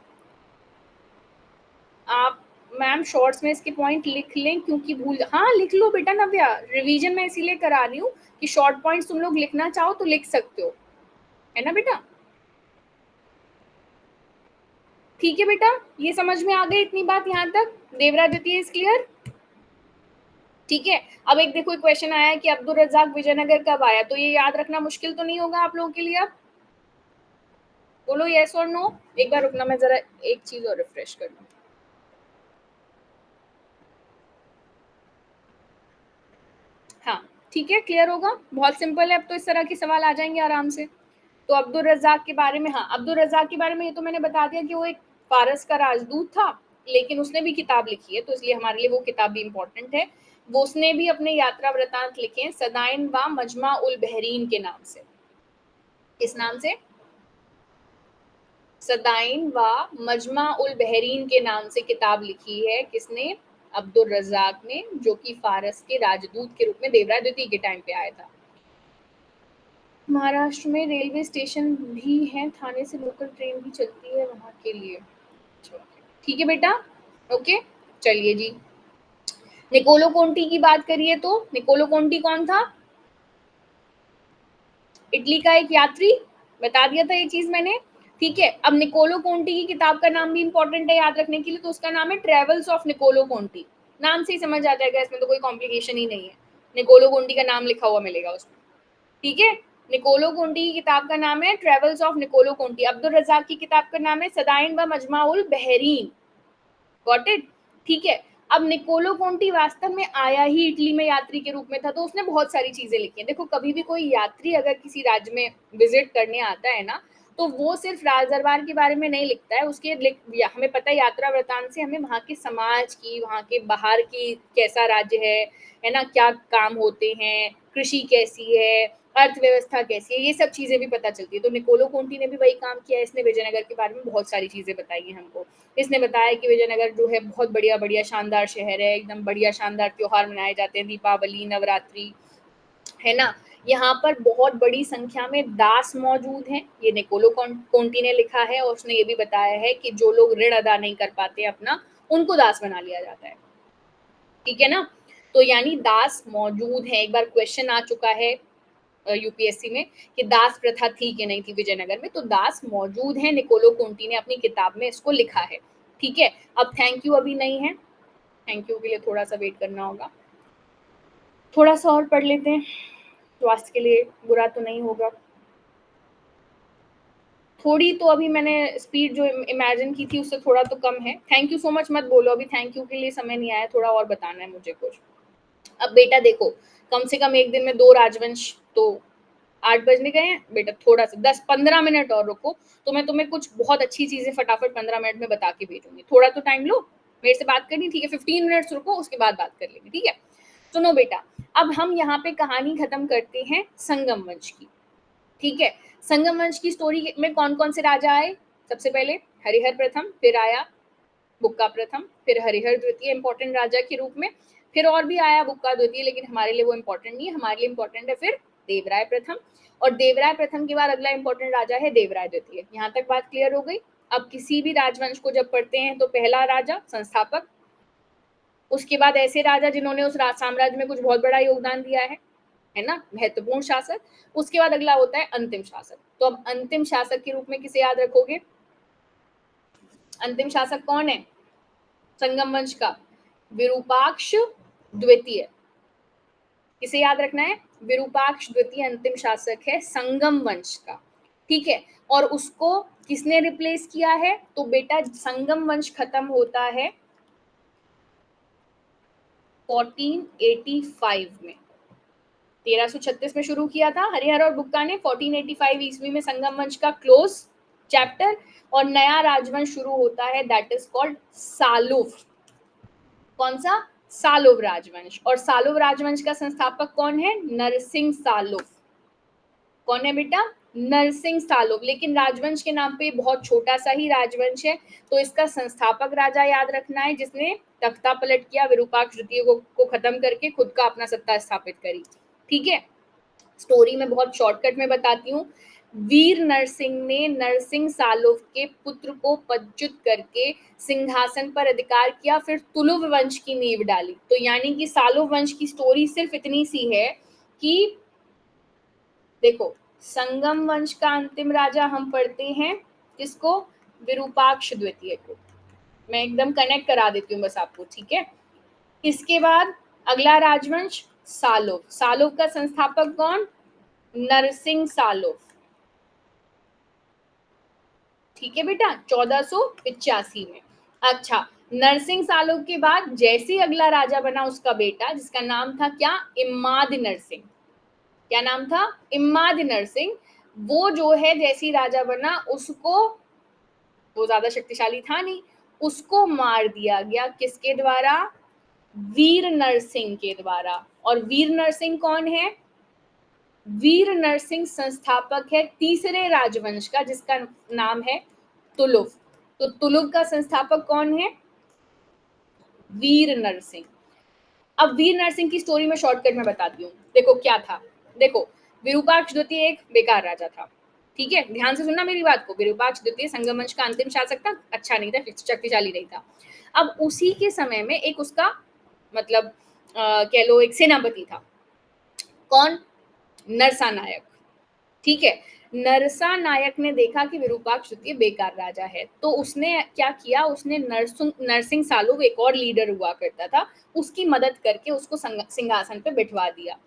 आप मैम शॉर्ट्स में इसके पॉइंट लिख लें क्योंकि हाँ, लिख लो बेटा नव्या, रिवीजन मैं इसीलिए करा रही हूँ कि शॉर्ट पॉइंट्स तुम लोग लिखना चाहो तो लिख सकते हो, है ना बेटा? ठीक है बेटा, ये समझ में आ गई इतनी बात यहाँ तक? देवरा द्वितीय इज क्लियर? ठीक है। अब एक देखो क्वेश्चन आया है कि अब्दुल रज्जाक विजयनगर कब आया, तो ये याद रखना मुश्किल तो नहीं होगा आप लोगों के लिए? अब बोलो यस और नो। एक बार रुकना, मैं जरा एक चीज और रिफ्रेश कर लूं। हाँ ठीक है, क्लियर होगा, बहुत सिंपल है। अब तो इस तरह के सवाल आ जाएंगे आराम से। तो अब्दुल रज्जाक के बारे में, हाँ अब्दुल रज्जाक के बारे में ये तो मैंने बता दिया कि वो एक फारस का राजदूत था, लेकिन उसने भी किताब लिखी है, तो इसलिए हमारे लिए वो किताब भी इम्पोर्टेंट है। वो उसने भी अपने यात्रा वृतांत लिखे हैं सदाइन व मजमा उल बहरीन के नाम से। किस नाम से? सदाइन व मजमा उल बहरीन के नाम से किताब लिखी है। किसने? अब्दुल रज्जाक ने, जो कि फारस के राजदूत के रूप में देवराय द्वितीय के टाइम पे आया था। महाराष्ट्र में रेलवे स्टेशन भी है, थाने से लोकल ट्रेन भी चलती है वहाँ के लिए। ठीक है बेटा, ओके। चलिए जी, निकोलो कोंटी की बात करिए तो निकोलो कोंटी कौन था? इटली का एक यात्री, बता दिया था ये चीज मैंने। ठीक है, अब निकोलो कोंटी की किताब का नाम भी इंपॉर्टेंट है याद रखने के लिए, तो उसका नाम है ट्रेवल्स ऑफ निकोलो कोंटी। नाम से ही समझ आ जाएगा, इसमें तो कोई कॉम्प्लिकेशन ही नहीं है। निकोलो कोंटी का नाम लिखा हुआ मिलेगा उसमें, ठीक है। निकोलो कोंटी की किताब का नाम है travels of Niccolo Conti. Abdul Razzaq की किताब का नाम है सदाइन व मजमा उल बहरीन। Got it? ठीक है। अब निकोलो कोंटी वास्तव में आया ही इटली में यात्री के रूप में था, तो उसने बहुत सारी चीजें लिखी हैं। देखो, कभी भी कोई यात्री अगर किसी राज्य में विजिट करने आता है ना, तो वो सिर्फ राज दरबार के बारे में नहीं लिखता है। हमें पता है यात्रा वृतांत से हमें वहाँ के समाज की, वहाँ के बाहर की कैसा राज्य है ना, क्या काम होते हैं, कृषि कैसी है, अर्थव्यवस्था कैसी है, ये सब चीजें भी पता चलती है। तो निकोलो कोंटी ने भी वही काम किया है, इसने विजयनगर के बारे में बहुत सारी चीजें बताई हैं हमको। इसने बताया कि विजयनगर जो है बहुत बढ़िया बढ़िया शानदार शहर है, एकदम बढ़िया शानदार त्योहार मनाए जाते हैं, दीपावली, नवरात्रि, है ना। यहाँ पर बहुत बड़ी संख्या में दास मौजूद हैं, ये निकोलो कोंटी ने लिखा है। और उसने ये भी बताया है कि जो लोग ऋण अदा नहीं कर पाते अपना, उनको दास बना लिया जाता है, ठीक है ना। तो यानी दास मौजूद है। एक बार क्वेश्चन आ चुका है यूपीएससी में कि दास प्रथा थी कि नहीं थी विजयनगर में, तो दास मौजूद है। निकोलो कोंटी ने अपनी किताब में इसको लिखा है, ठीक है। अब थैंक यू अभी नहीं है, थैंक यू के लिए थोड़ा सा वेट करना होगा। थोड़ा सा और पढ़ लेते हैं, स्वास्थ्य के लिए बुरा तो नहीं होगा। थोड़ी तो अभी मैंने स्पीड जो इमेजिन की थी उससे थोड़ा तो कम है। थैंक यू सो मच मत बोलो, अभी थैंक यू के लिए समय नहीं आया, थोड़ा और बताना है मुझे कुछ। अब बेटा देखो, कम से कम एक दिन में 2 राजवंश तो 8 बजने गए हैं बेटा, थोड़ा सा 10-15 मिनट और रुको, तो मैं तुम्हें कुछ बहुत अच्छी चीजें फटाफट 15 मिनट में बता के भेजूंगी। थोड़ा तो टाइम लो, मेरे से बात करनी, ठीक है? 15 मिनट्स रुको, उसके बाद बात कर लेंगे, ठीक है? सुनो बेटा, अब हम यहाँ पे कहानी खत्म करते हैं संगम वंश की, ठीक है। संगम वंश की स्टोरी में कौन कौन से राजा आए? सबसे पहले हरिहर प्रथम, फिर आया बुक्का प्रथम, फिर हरिहर द्वितीय इंपॉर्टेंट राजा के रूप में, फिर और भी आया बुक्का द्वितीय, लेकिन हमारे लिए वो इंपॉर्टेंट नहीं है, हमारे लिए इंपॉर्टेंट है फिर देवराय प्रथम। और देवराय प्रथम के बाद अगला इंपॉर्टेंट राजा है देवराय द्वितीय। यहाँ तक बात क्लियर हो गई? अब किसी भी राजवंश को जब पढ़ते हैं तो पहला राजा संस्थापक, उसके बाद ऐसे राजा जिन्होंने उस साम्राज्य में कुछ बहुत बड़ा योगदान दिया है ना, महत्वपूर्ण शासक। उसके बाद अगला होता है अंतिम शासक। तो अब अंतिम शासक के रूप में किसे याद रखोगे? अंतिम शासक कौन है संगम वंश का? विरूपाक्ष द्वितीय। किसे याद रखना है? विरूपाक्ष द्वितीय अंतिम शासक है संगम वंश का, ठीक है। और उसको किसने रिप्लेस किया है? तो बेटा संगम वंश खत्म होता है 1485 में। 1336 में शुरू किया था हरिहर और बुक्का ने, 1485 ईस्वी में संगम वंश का क्लोज चैप्टर, और नया राजवंश शुरू होता है, दैट इज कॉल्ड सालुव। कौन सा? सालोव राजवंश। और सालोव राजवंश का संस्थापक कौन है? नरसिंह सालोव। कौन है बेटा? नरसिंह सालोव। लेकिन राजवंश के नाम पे बहुत छोटा सा ही राजवंश है, तो इसका संस्थापक राजा याद रखना है जिसने तख्ता पलट किया, विरूपाक्ष द्वितीय को खत्म करके खुद का अपना सत्ता स्थापित करी। ठीक है, स्टोरी में बहुत शॉर्टकट में बताती हूँ। वीर नरसिंह ने नरसिंह सालोव के पुत्र को पदच्युत करके सिंहासन पर अधिकार किया, फिर तुलुव वंश की नींव डाली। तो यानी कि सालोव वंश की स्टोरी सिर्फ इतनी सी है कि देखो, संगम वंश का अंतिम राजा हम पढ़ते हैं किसको? विरूपाक्ष द्वितीय को। मैं एकदम कनेक्ट करा देती हूँ बस आपको, ठीक है। इसके बाद अगला राजवंश सालोव। सालोव का संस्थापक कौन? नरसिंह सालोव। ठीक है बेटा, 1485 में। अच्छा, नरसिंह सालोव के बाद जैसे अगला राजा बना उसका बेटा, जिसका नाम था क्या? इम्माद नरसिंह। क्या नाम था? इम्माद नरसिंह। वो जो है जैसी राजा बना उसको, वो ज्यादा शक्तिशाली था नहीं, उसको मार दिया गया। किसके द्वारा? वीर नरसिंह के द्वारा। और वीर नरसिंह कौन है? वीर नरसिंह संस्थापक है तीसरे राजवंश का, जिसका नाम है तुलुव। तो तुलुव का संस्थापक कौन है? वीर नरसिंह। अब वीर नरसिंह की स्टोरी में शॉर्टकट में बताती हूँ। देखो क्या था, देखो, विरूपाक्ष द्वितीय एक बेकार राजा था। ठीक है, ध्यान से सुनना मेरी बात को। विरूपाक्ष द्वितीय संगम वंश का अंतिम शासक था, अच्छा नहीं था, शक्तिशाली नहीं था। अब उसी के समय में एक उसका मतलब कह लो एक सेनापति था। कौन? नरसा नायक। ठीक है, नरसा नायक ने देखा कि विरूपाक्ष द्वितीय बेकार राजा है, तो उसने क्या किया? उसने नरसिंह सालोव, एक और लीडर हुआ करता था, उसकी मदद करके उसको सिंहासन पे बिठवा दिया।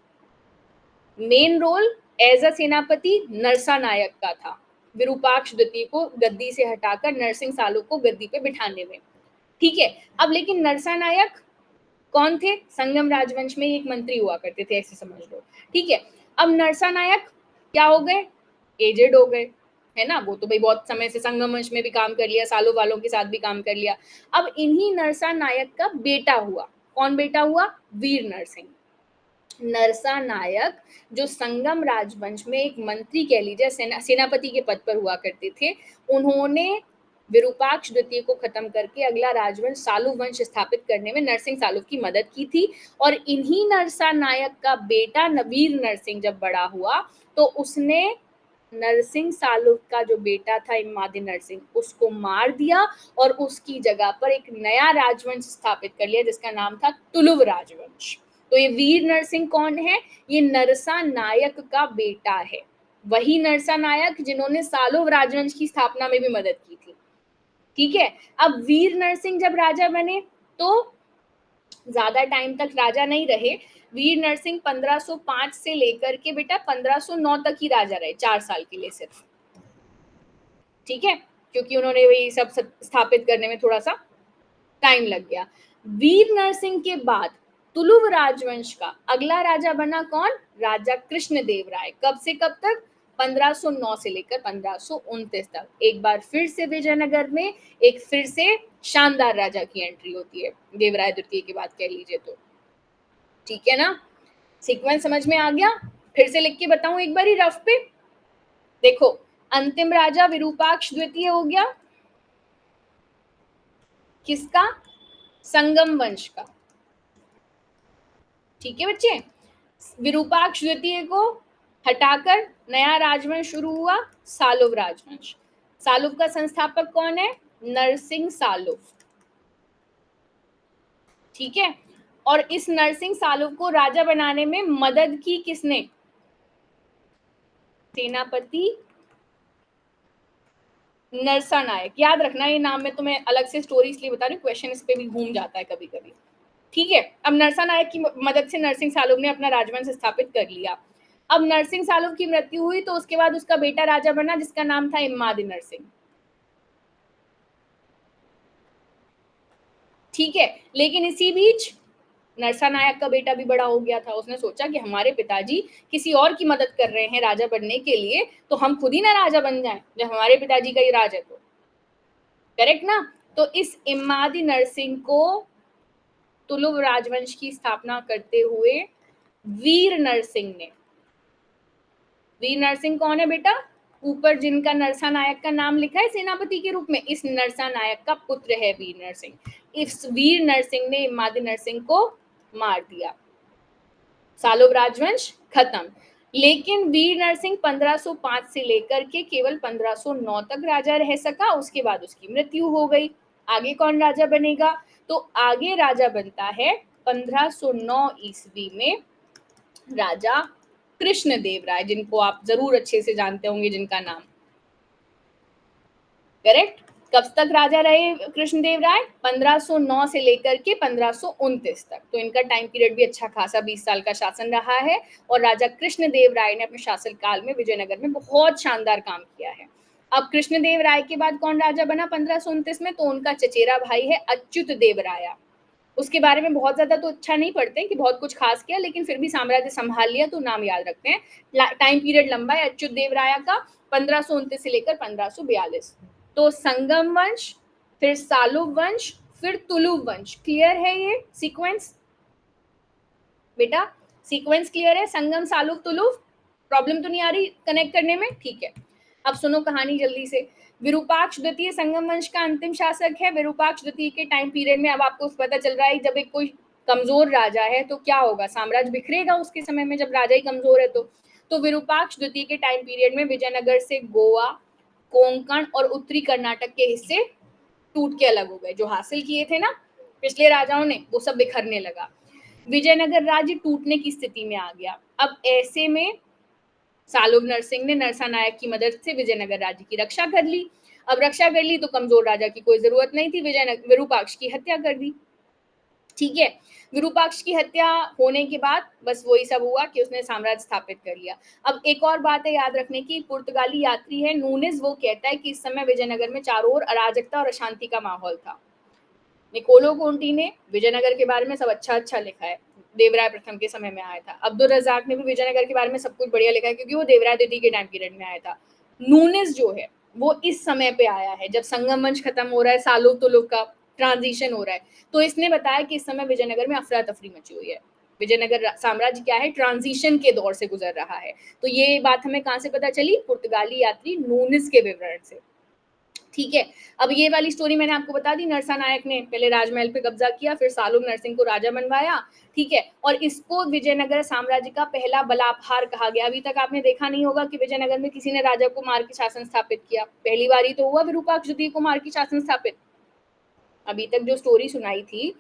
मेन रोल एज अ सेनापति नरसा नायक का था, विरूपाक्ष द्वितीय को गद्दी से हटाकर नरसिंह सालोव को गद्दी पे बिठाने में। ठीक है, अब लेकिन नरसा नायक कौन थे? संगम राजवंश में एक मंत्री हुआ करते थे, ऐसे समझ लो। ठीक है, अब नरसा नायक क्या हो गए? एजेड हो गए, है ना। वो तो भाई बहुत समय से संगम वंश में भी काम कर लिया, सालों वालों के साथ भी काम कर लिया। अब इन्हीं नरसा नायक का बेटा हुआ। कौन बेटा हुआ? वीर नरसिंह। नरसा नायक जो संगम राजवंश में एक मंत्री कह लीजिए, सेनापति के पद पर हुआ करते थे, उन्होंने विरूपाक्ष द्वितीय को खत्म करके अगला राजवंश सालुव वंश स्थापित करने में नरसिंह सालुव की मदद की थी। और इन्हीं नरसा नायक का बेटा वीर नरसिंह जब बड़ा हुआ तो उसने नरसिंह सालुव का जो बेटा था इम्मादी नरसिंह, उसको मार दिया और उसकी जगह पर एक नया राजवंश स्थापित कर लिया जिसका नाम था तुलुव राजवंश। तो ये वीर नरसिंह कौन है? ये नरसा नायक का बेटा है, वही नरसा नायक जिन्होंने सालोव राजवंश की स्थापना में भी मदद की थी। ठीक है, अब वीर नरसिंह जब राजा बने तो ज्यादा टाइम तक राजा नहीं रहे। वीर नरसिंह 1505 से लेकर के बेटा 1509 तक ही राजा रहे, 4 साल के लिए सिर्फ। ठीक है, क्योंकि उन्होंने वही सब स्थापित करने में थोड़ा सा टाइम लग गया। वीर नरसिंह के बाद तुलुव राजवंश का अगला राजा बना कौन? राजा कृष्णदेव राय। कब से कब तक? 1509 से लेकर 1529 तक। एक बार फिर से विजयनगर में एक फिर से शानदार राजा की एंट्री होती है, देवराय द्वितीय की बात कह लीजिए तो। ठीक है ना, सीक्वेंस समझ में आ गया? फिर से लिख के बताऊं एक बार ही रफ पे। देखो, अंतिम राजा विरूपाक्ष द्वितीय हो गया, किसका? संगम वंश का। ठीक है बच्चे, विरूपाक्ष द्वितीय को हटाकर नया राजवंश शुरू हुआ, सालुव राजवंश। सालुव का संस्थापक कौन है? नरसिंह सालुव। ठीक है, और इस नरसिंह सालुव को राजा बनाने में मदद की किसने? सेनापति नरसा नायक। याद रखना ये नाम, मैं तुम्हें अलग से स्टोरी इसलिए बता रही हूँ, क्वेश्चन इस पे भी घूम जाता है कभी कभी। ठीक है, अब नरसा नायक की मदद से नरसिंह सालुव ने अपना राजवंश स्थापित कर लिया। अब नरसिंह सालुव की मृत्यु हुई तो उसके बाद उसका बेटा राजा बना जिसका नाम था इम्मादी नरसिंह। ठीक है, लेकिन इसी बीच नरसा नायक का बेटा भी बड़ा हो गया था। उसने सोचा कि हमारे पिताजी किसी और की मदद कर रहे हैं राजा बनने के लिए, तो हम खुद ही ना राजा बन जाएं जब हमारे पिताजी का ही राज है। तो करेक्ट ना। तो इस इम्मादी नरसिंह को तुलुव राजवंश की स्थापना करते हुए वीर नरसिंह ने। वीर नरसिंह कौन है बेटा? ऊपर जिनका नरसा नायक का नाम लिखा है सेनापति के रूप में, इस नरसा नायक का पुत्र है वीर नरसिंह। इस वीर नरसिंह ने इमादी नरसिंह को मार दिया। सालोव राजवंश खत्म। लेकिन वीर नरसिंह 1505 से लेकर के केवल 1509 तक राजा रह सका, उसके बाद उसकी मृत्यु हो गई। आगे कौन राजा बनेगा? तो आगे राजा बनता है 1509 ईस्वी में राजा कृष्णदेव राय, जिनको आप जरूर अच्छे से जानते होंगे, जिनका नाम, करेक्ट। कब तक राजा रहे कृष्णदेव राय? 1509 से लेकर के 1529 तक। तो इनका टाइम पीरियड भी अच्छा खासा 20 साल का शासन रहा है। और राजा कृष्णदेव राय ने अपने शासन काल में विजयनगर में बहुत शानदार काम किया है। अब कृष्णदेव राय के बाद कौन राजा बना 1529 में? तो उनका चचेरा भाई है अच्युत देव राया। उसके बारे में बहुत ज्यादा तो अच्छा नहीं पढ़ते कि बहुत कुछ खास किया, लेकिन फिर भी साम्राज्य संभाल लिया तो नाम याद रखते हैं। टाइम पीरियड लंबा है अच्युत देव राया का, 1529 से लेकर 1542। तो संगम वंश, फिर सालुव वंश, फिर तुलुव वंश। क्लियर है ये सीक्वेंस बेटा? सीक्वेंस क्लियर है? संगम, सालुव, तुलुव। प्रॉब्लम तो नहीं आ रही कनेक्ट करने में? ठीक है। अब सुनो कहानी जल्दी से। विरूपाक्ष द्वितीय संगम वंश का अंतिम शासक है। विरूपाक्ष द्वितीय के टाइम पीरियड में अब आपको पता चल रहा है जब एक कोई कमजोर राजा है तो क्या होगा, साम्राज्य बिखरेगा उसके समय में, जब राजा ही कमजोर है तो विरूपाक्ष द्वितीय के टाइम पीरियड में विजयनगर से गोवा, कोंकण और उत्तरी कर्नाटक के हिस्से टूट के अलग हो गए। जो हासिल किए थे ना पिछले राजाओं ने, वो सब बिखरने लगा। विजयनगर राज्य टूटने की स्थिति में आ गया। अब ऐसे में सालुव नरसिंह ने नरसा नायक की मदद से विजयनगर राज्य की रक्षा कर ली। अब रक्षा कर ली तो कमजोर राजा की कोई जरूरत नहीं थी, विरूपाक्ष की हत्या कर दी। ठीक है। विरूपाक्ष की हत्या होने के बाद बस वही सब हुआ कि उसने साम्राज्य स्थापित कर लिया। अब एक और बात है याद रखने की, पुर्तगाली यात्री है नूनिस, वो कहता है कि इस समय विजयनगर में चारों ओर अराजकता और अशांति का माहौल था। निकोलो कोंटी ने विजयनगर के बारे में सब अच्छा अच्छा लिखा है, देवराय प्रथम के समय में आया था। अब्दुल रजाक ने भी विजयनगर के बारे में सब कुछ बढ़िया लिखा है, क्योंकि वो देवराय द्वितीय के टाइम पीरियड में आया था। नूनिस जो है वो इस समय पे आया है जब संगम वंश खत्म हो रहा है, सालुव तुलुव का ट्रांजिशन हो रहा है। तो इसने बताया कि इस समय विजयनगर में अफरा तफरी मची हुई है। विजयनगर साम्राज्य क्या है, ट्रांजिशन के दौर से गुजर रहा है। तो ये बात हमें कहाँ से पता चली? पुर्तगाली यात्री नूनिस के विवरण से। ठीक है। अब ये वाली स्टोरी मैंने आपको बता दी, नरसा नायक ने पहले राजमहल पे कब्जा किया, फिर सालुव नरसिंह को राजा बनवाया। ठीक है। और इसको विजयनगर साम्राज्य का पहला बलापहार कहा गया। अभी तक आपने देखा नहीं होगा कि विजयनगर में किसी ने राजा को मार के शासन स्थापित किया, पहली बार ही तो हुआ विरूपाक्ष द्वितीय को मार के शासन स्थापित। अभी तक जो स्टोरी सुनाई थी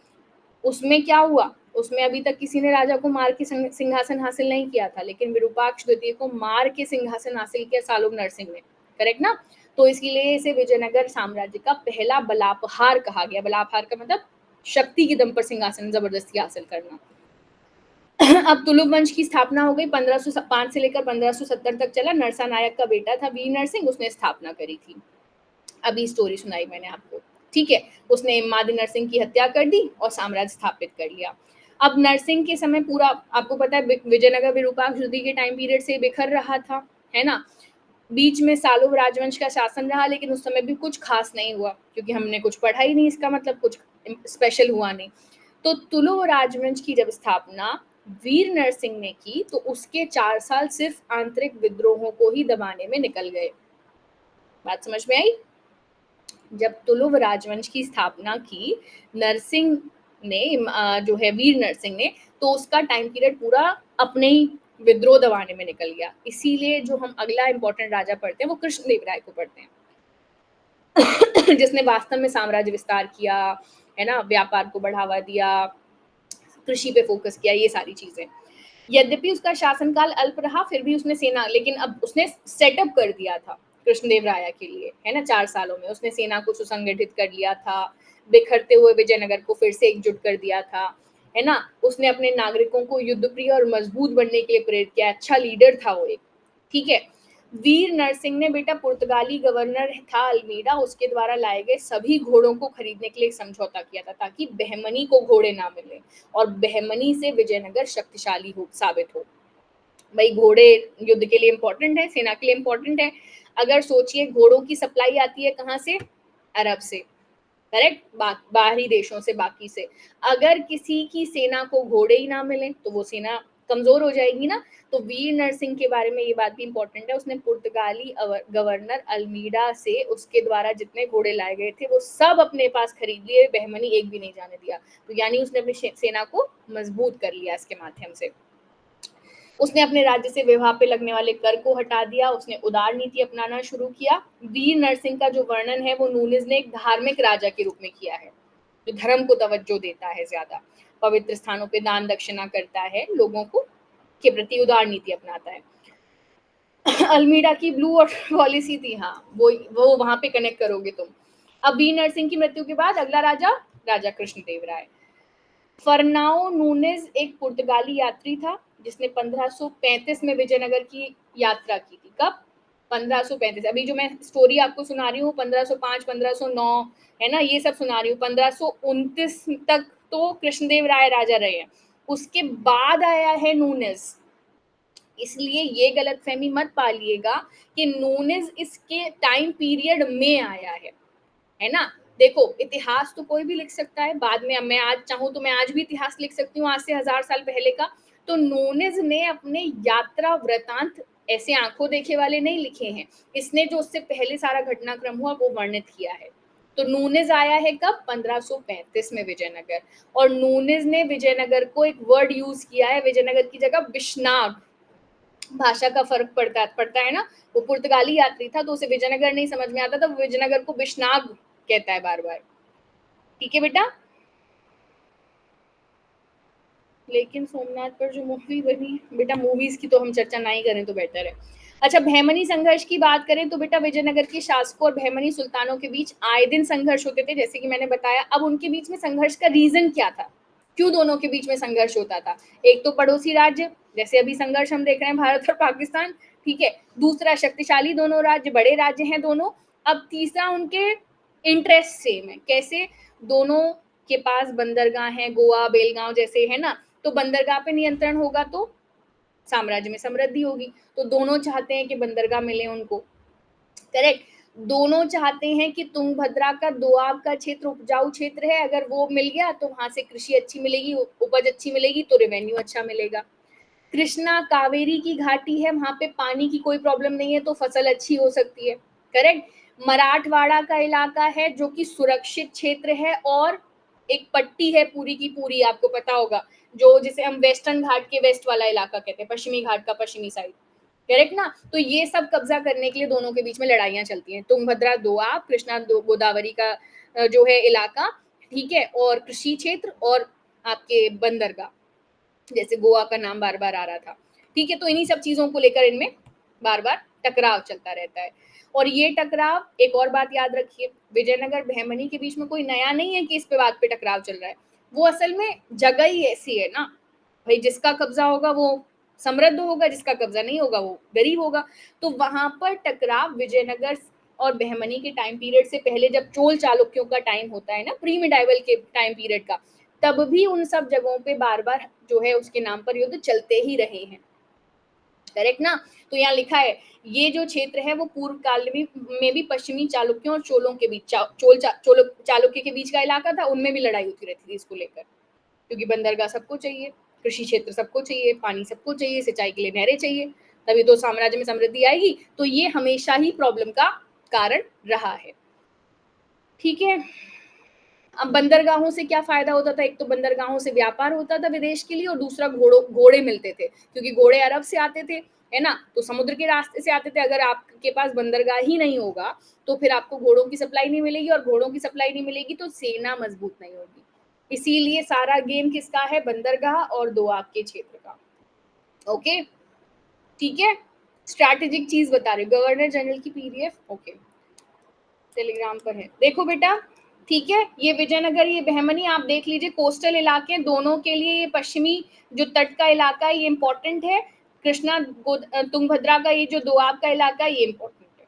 उसमें क्या हुआ, उसमें अभी तक किसी ने राजा को मार के सिंहासन हासिल नहीं किया था, लेकिन विरूपाक्ष द्वितीय को मार के सिंहासन हासिल किया सालुव नरसिंह ने। करेक्ट ना? तो इसलिए इसे विजयनगर साम्राज्य का पहला बलापहार कहा गया। बलापहार का मतलब शक्ति के दम पर सिंहासन जबरदस्ती हासिल करना। अब तुलुव वंश की स्थापना हो गई। 1505 से लेकर 1570 तक चला। नरसा नायक का बेटा था वीर नरसिंह, उसने स्थापना करी थी। अभी स्टोरी सुनाई मैंने आपको। ठीक है। उसने इमादी नरसिंह की हत्या कर दी और साम्राज्य स्थापित कर लिया। अब नरसिंह के समय पूरा आपको पता है विजयनगर विरूपाक्ष द्वितीय के टाइम पीरियड से बिखर रहा था, है ना? बीच में सालुव राजवंश का शासन रहा, लेकिन उस समय भी कुछ खास नहीं हुआ, क्योंकि हमने कुछ पढ़ा ही नहीं, इसका मतलब कुछ स्पेशल हुआ नहीं। तो तुलुव राजवंश की जब स्थापना वीर नरसिंह ने की तो उसके 4 साल सिर्फ आंतरिक विद्रोहों को ही दबाने में निकल गए। बात समझ में आई? जब तुलुव राजवंश की स्थापना की नरसिंह ने, जो है वीर नरसिंह ने, तो उसका टाइम पीरियड पूरा अपने ही विद्रोह दबाने में निकल गया। इसीलिए जो हम अगला इंपॉर्टेंट राजा पढ़ते हैं वो कृष्णदेव राय को पढ़ते हैं जिसने वास्तव में साम्राज्य विस्तार किया, है ना, व्यापार को बढ़ावा दिया, कृषि पे फोकस किया, ये सारी चीजें। यद्यपि उसका शासनकाल अल्प रहा, फिर भी उसने सेना, लेकिन अब उसने सेटअप कर दिया था कृष्णदेव राया के लिए, है ना। 4 सालों में उसने सेना को सुसंगठित कर लिया था, बिखरते हुए विजयनगर को फिर से एकजुट कर दिया था, है ना। उसने अपने नागरिकों को युद्ध प्रिय और मजबूत बनने के लिए प्रेरित किया। अच्छा लीडर था वो एक। ठीक है। वीर नरसिंह ने बेटा पुर्तगाली गवर्नर था अल्मीडा, उसके द्वारा लाए गए सभी घोड़ों को खरीदने के लिए एक समझौता किया था, ताकि बहमनी को घोड़े ना मिले और बहमनी से विजयनगर शक्तिशाली हो साबित हो। भाई घोड़े युद्ध के लिए इंपॉर्टेंट है, सेना के लिए इंपॉर्टेंट है। अगर सोचिए घोड़ों की सप्लाई आती है कहाँ से? अरब से। करेक्ट, बाहरी देशों से, बाकी से। अगर किसी की सेना को घोड़े ही ना मिले तो वो सेना कमजोर हो जाएगी ना। तो वीर नरसिंह के बारे में ये बात भी इंपॉर्टेंट है, उसने पुर्तगाली गवर्नर अल्मीडा से उसके द्वारा जितने घोड़े लाए गए थे वो सब अपने पास खरीद लिए, बहमनी एक भी नहीं जाने दिया। तो यानी उसने अपनी सेना को मजबूत कर लिया इसके माध्यम से। उसने अपने राज्य से विवाह पे लगने वाले कर को हटा दिया, उसने उदार नीति अपनाना शुरू किया। वीर नरसिंह का जो वर्णन है वो नूनिज ने एक धार्मिक राजा के रूप में किया है, जो धर्म को तवज्जो देता है ज्यादा, पवित्र स्थानों पे दान दक्षिणा करता है, लोगों को के प्रति उदार नीति अपनाता है। अल्मीडा की ब्लू और पॉलिसी थी, हाँ वो वहां पे कनेक्ट करोगे तुम। अब वीर नरसिंह की मृत्यु के बाद अगला राजा, राजा कृष्णदेव राय। फर्नाओ नूनेज एक पुर्तगाली यात्री था जिसने 1535 में विजयनगर की यात्रा की थी। कब? 1535। अभी जो मैं स्टोरी आपको सुना रही हूँ 1505 1509 है ना, ये सब सुना रही हूँ। 1529 तक तो कृष्णदेव राय राजा रहे हैं, उसके बाद आया है नूनेज। इसलिए ये गलतफहमी मत पालिएगा कि नूनेज इसके टाइम पीरियड में आया है ना। देखो इतिहास तो कोई भी लिख सकता है, बाद में मैं आज चाहूँ तो मैं आज भी इतिहास लिख सकती हूँ, आज से 1000 साल पहले का। तो नूनेज ने अपने यात्रा वृतांत ऐसे आंखों देखे वाले नहीं लिखे हैं, इसने जो उससे पहले सारा घटनाक्रम हुआ वो वर्णित किया है। तो नूनेज आया है कब? 1535 में विजयनगर। और नूनेज ने विजयनगर को एक वर्ड यूज किया है, विजयनगर की जगह बिश्नाग। भाषा का फर्क पड़ता है ना। वो पुर्तगाली यात्री था तो उसे विजयनगर नहीं समझ में आता था, वो विजयनगर को बिश्नाग कहता है बार बार। ठीक है बेटा। लेकिन सोमनाथ पर जो मूवी बनी, बेटा मूवीज की तो हम चर्चा ना ही करें तो बेटर है। अच्छा, बहमनी संघर्ष की बात करें तो बेटा विजयनगर के शासकों और बहमनी सुल्तानों के बीच आए दिन संघर्ष होते थे, जैसे कि मैंने बताया। अब उनके बीच में संघर्ष का रीजन क्या था, क्यों दोनों के बीच में संघर्ष होता था? एक तो पड़ोसी राज्य, जैसे अभी संघर्ष हम देख रहे हैं भारत और पाकिस्तान, ठीक है। दूसरा शक्तिशाली दोनों राज्य, बड़े राज्य हैं दोनों। अब तीसरा उनके इंटरेस्ट सेम है। कैसे? दोनों के पास बंदरगाह है, गोवा बेलगांव जैसे, है ना। तो बंदरगाह पे नियंत्रण होगा तो साम्राज्य में समृद्धि होगी। तो दोनों चाहते हैं कि बंदरगाह मिले उनको, करेक्ट। दोनों चाहते हैं कि तुंगभद्रा का दोआब का क्षेत्र उपजाऊ क्षेत्र है, अगर वो मिल गया तो वहां से कृषि अच्छी मिलेगी, उपज अच्छी मिलेगी, तो रेवेन्यू अच्छा मिलेगा। कृष्णा कावेरी की घाटी है, वहां पे पानी की कोई प्रॉब्लम नहीं है तो फसल अच्छी हो सकती है, करेक्ट। मराठवाड़ा का इलाका है जो कि सुरक्षित क्षेत्र है, और एक पट्टी है पूरी की पूरी, आपको पता होगा, जो जिसे हम वेस्टर्न घाट के वेस्ट वाला इलाका कहते हैं, पश्चिमी घाट का पश्चिमी साइड, करेक्ट ना। तो ये सब कब्जा करने के लिए दोनों के बीच में लड़ाइयां चलती हैं। तुंगभद्रा दोआब, कृष्णा गोदावरी का जो है इलाका, ठीक है, और कृषि क्षेत्र, और आपके बंदरगाह, जैसे गोवा का नाम बार बार आ रहा था, ठीक है। तो इन्हीं सब चीजों को लेकर इनमें बार बार टकराव चलता रहता है। और ये टकराव, एक और बात याद रखिए, विजयनगर बहमनी के बीच में कोई नया नहीं है कि इस पे बात पे टकराव चल रहा है। वो असल में जगह ही ऐसी है ना भाई, जिसका कब्जा होगा वो समृद्ध होगा, जिसका कब्जा नहीं होगा वो गरीब होगा। तो वहां पर टकराव विजयनगर और बहमनी के टाइम पीरियड से पहले, जब चोल चालुक्यों का टाइम होता है ना, प्री मिडाइवल के टाइम पीरियड का, तब भी उन सब जगहों पे बार बार जो है उसके नाम पर युद्ध चलते ही रहे हैं, करेक्ट ना। तो यहाँ लिखा है ये जो क्षेत्र है वो पूर्व काल में भी पश्चिमी चालुक्यों और चोलों के बीच चालुक्य के बीच का इलाका था, उनमें भी लड़ाई होती रहती थी इसको लेकर, क्योंकि बंदरगाह सबको चाहिए, कृषि क्षेत्र सबको चाहिए, पानी सबको चाहिए, सिंचाई के लिए नहरें चाहिए, तभी तो साम्राज्य में समृद्धि आएगी। तो ये हमेशा ही प्रॉब्लम का कारण रहा है, ठीक है। अब बंदरगाहों से क्या फायदा होता था? एक तो बंदरगाहों से व्यापार होता था विदेश के लिए, और दूसरा घोड़े मिलते थे, क्योंकि घोड़े अरब से आते थे, है ना, तो समुद्र के रास्ते से आते थे। अगर आपके पास बंदरगाह ही नहीं होगा तो फिर आपको घोड़ों की सप्लाई नहीं मिलेगी, और घोड़ों की सप्लाई नहीं मिलेगी तो सेना मजबूत नहीं होगी। इसीलिए सारा गेम किसका है? बंदरगाह और दोआब के क्षेत्र का। ओके, ठीक है। स्ट्रैटेजिक चीज बता रहे, गवर्नर जनरल की पीडीएफ, ओके, टेलीग्राम पर है, देखो बेटा, ठीक है। ये विजयनगर, ये बहमनी, आप देख लीजिए, कोस्टल इलाके दोनों के लिए, ये पश्चिमी जो तट का इलाका है ये इंपॉर्टेंट है। कृष्णा तुंगभद्रा का ये जो दोआब का इलाका है ये इंपॉर्टेंट है,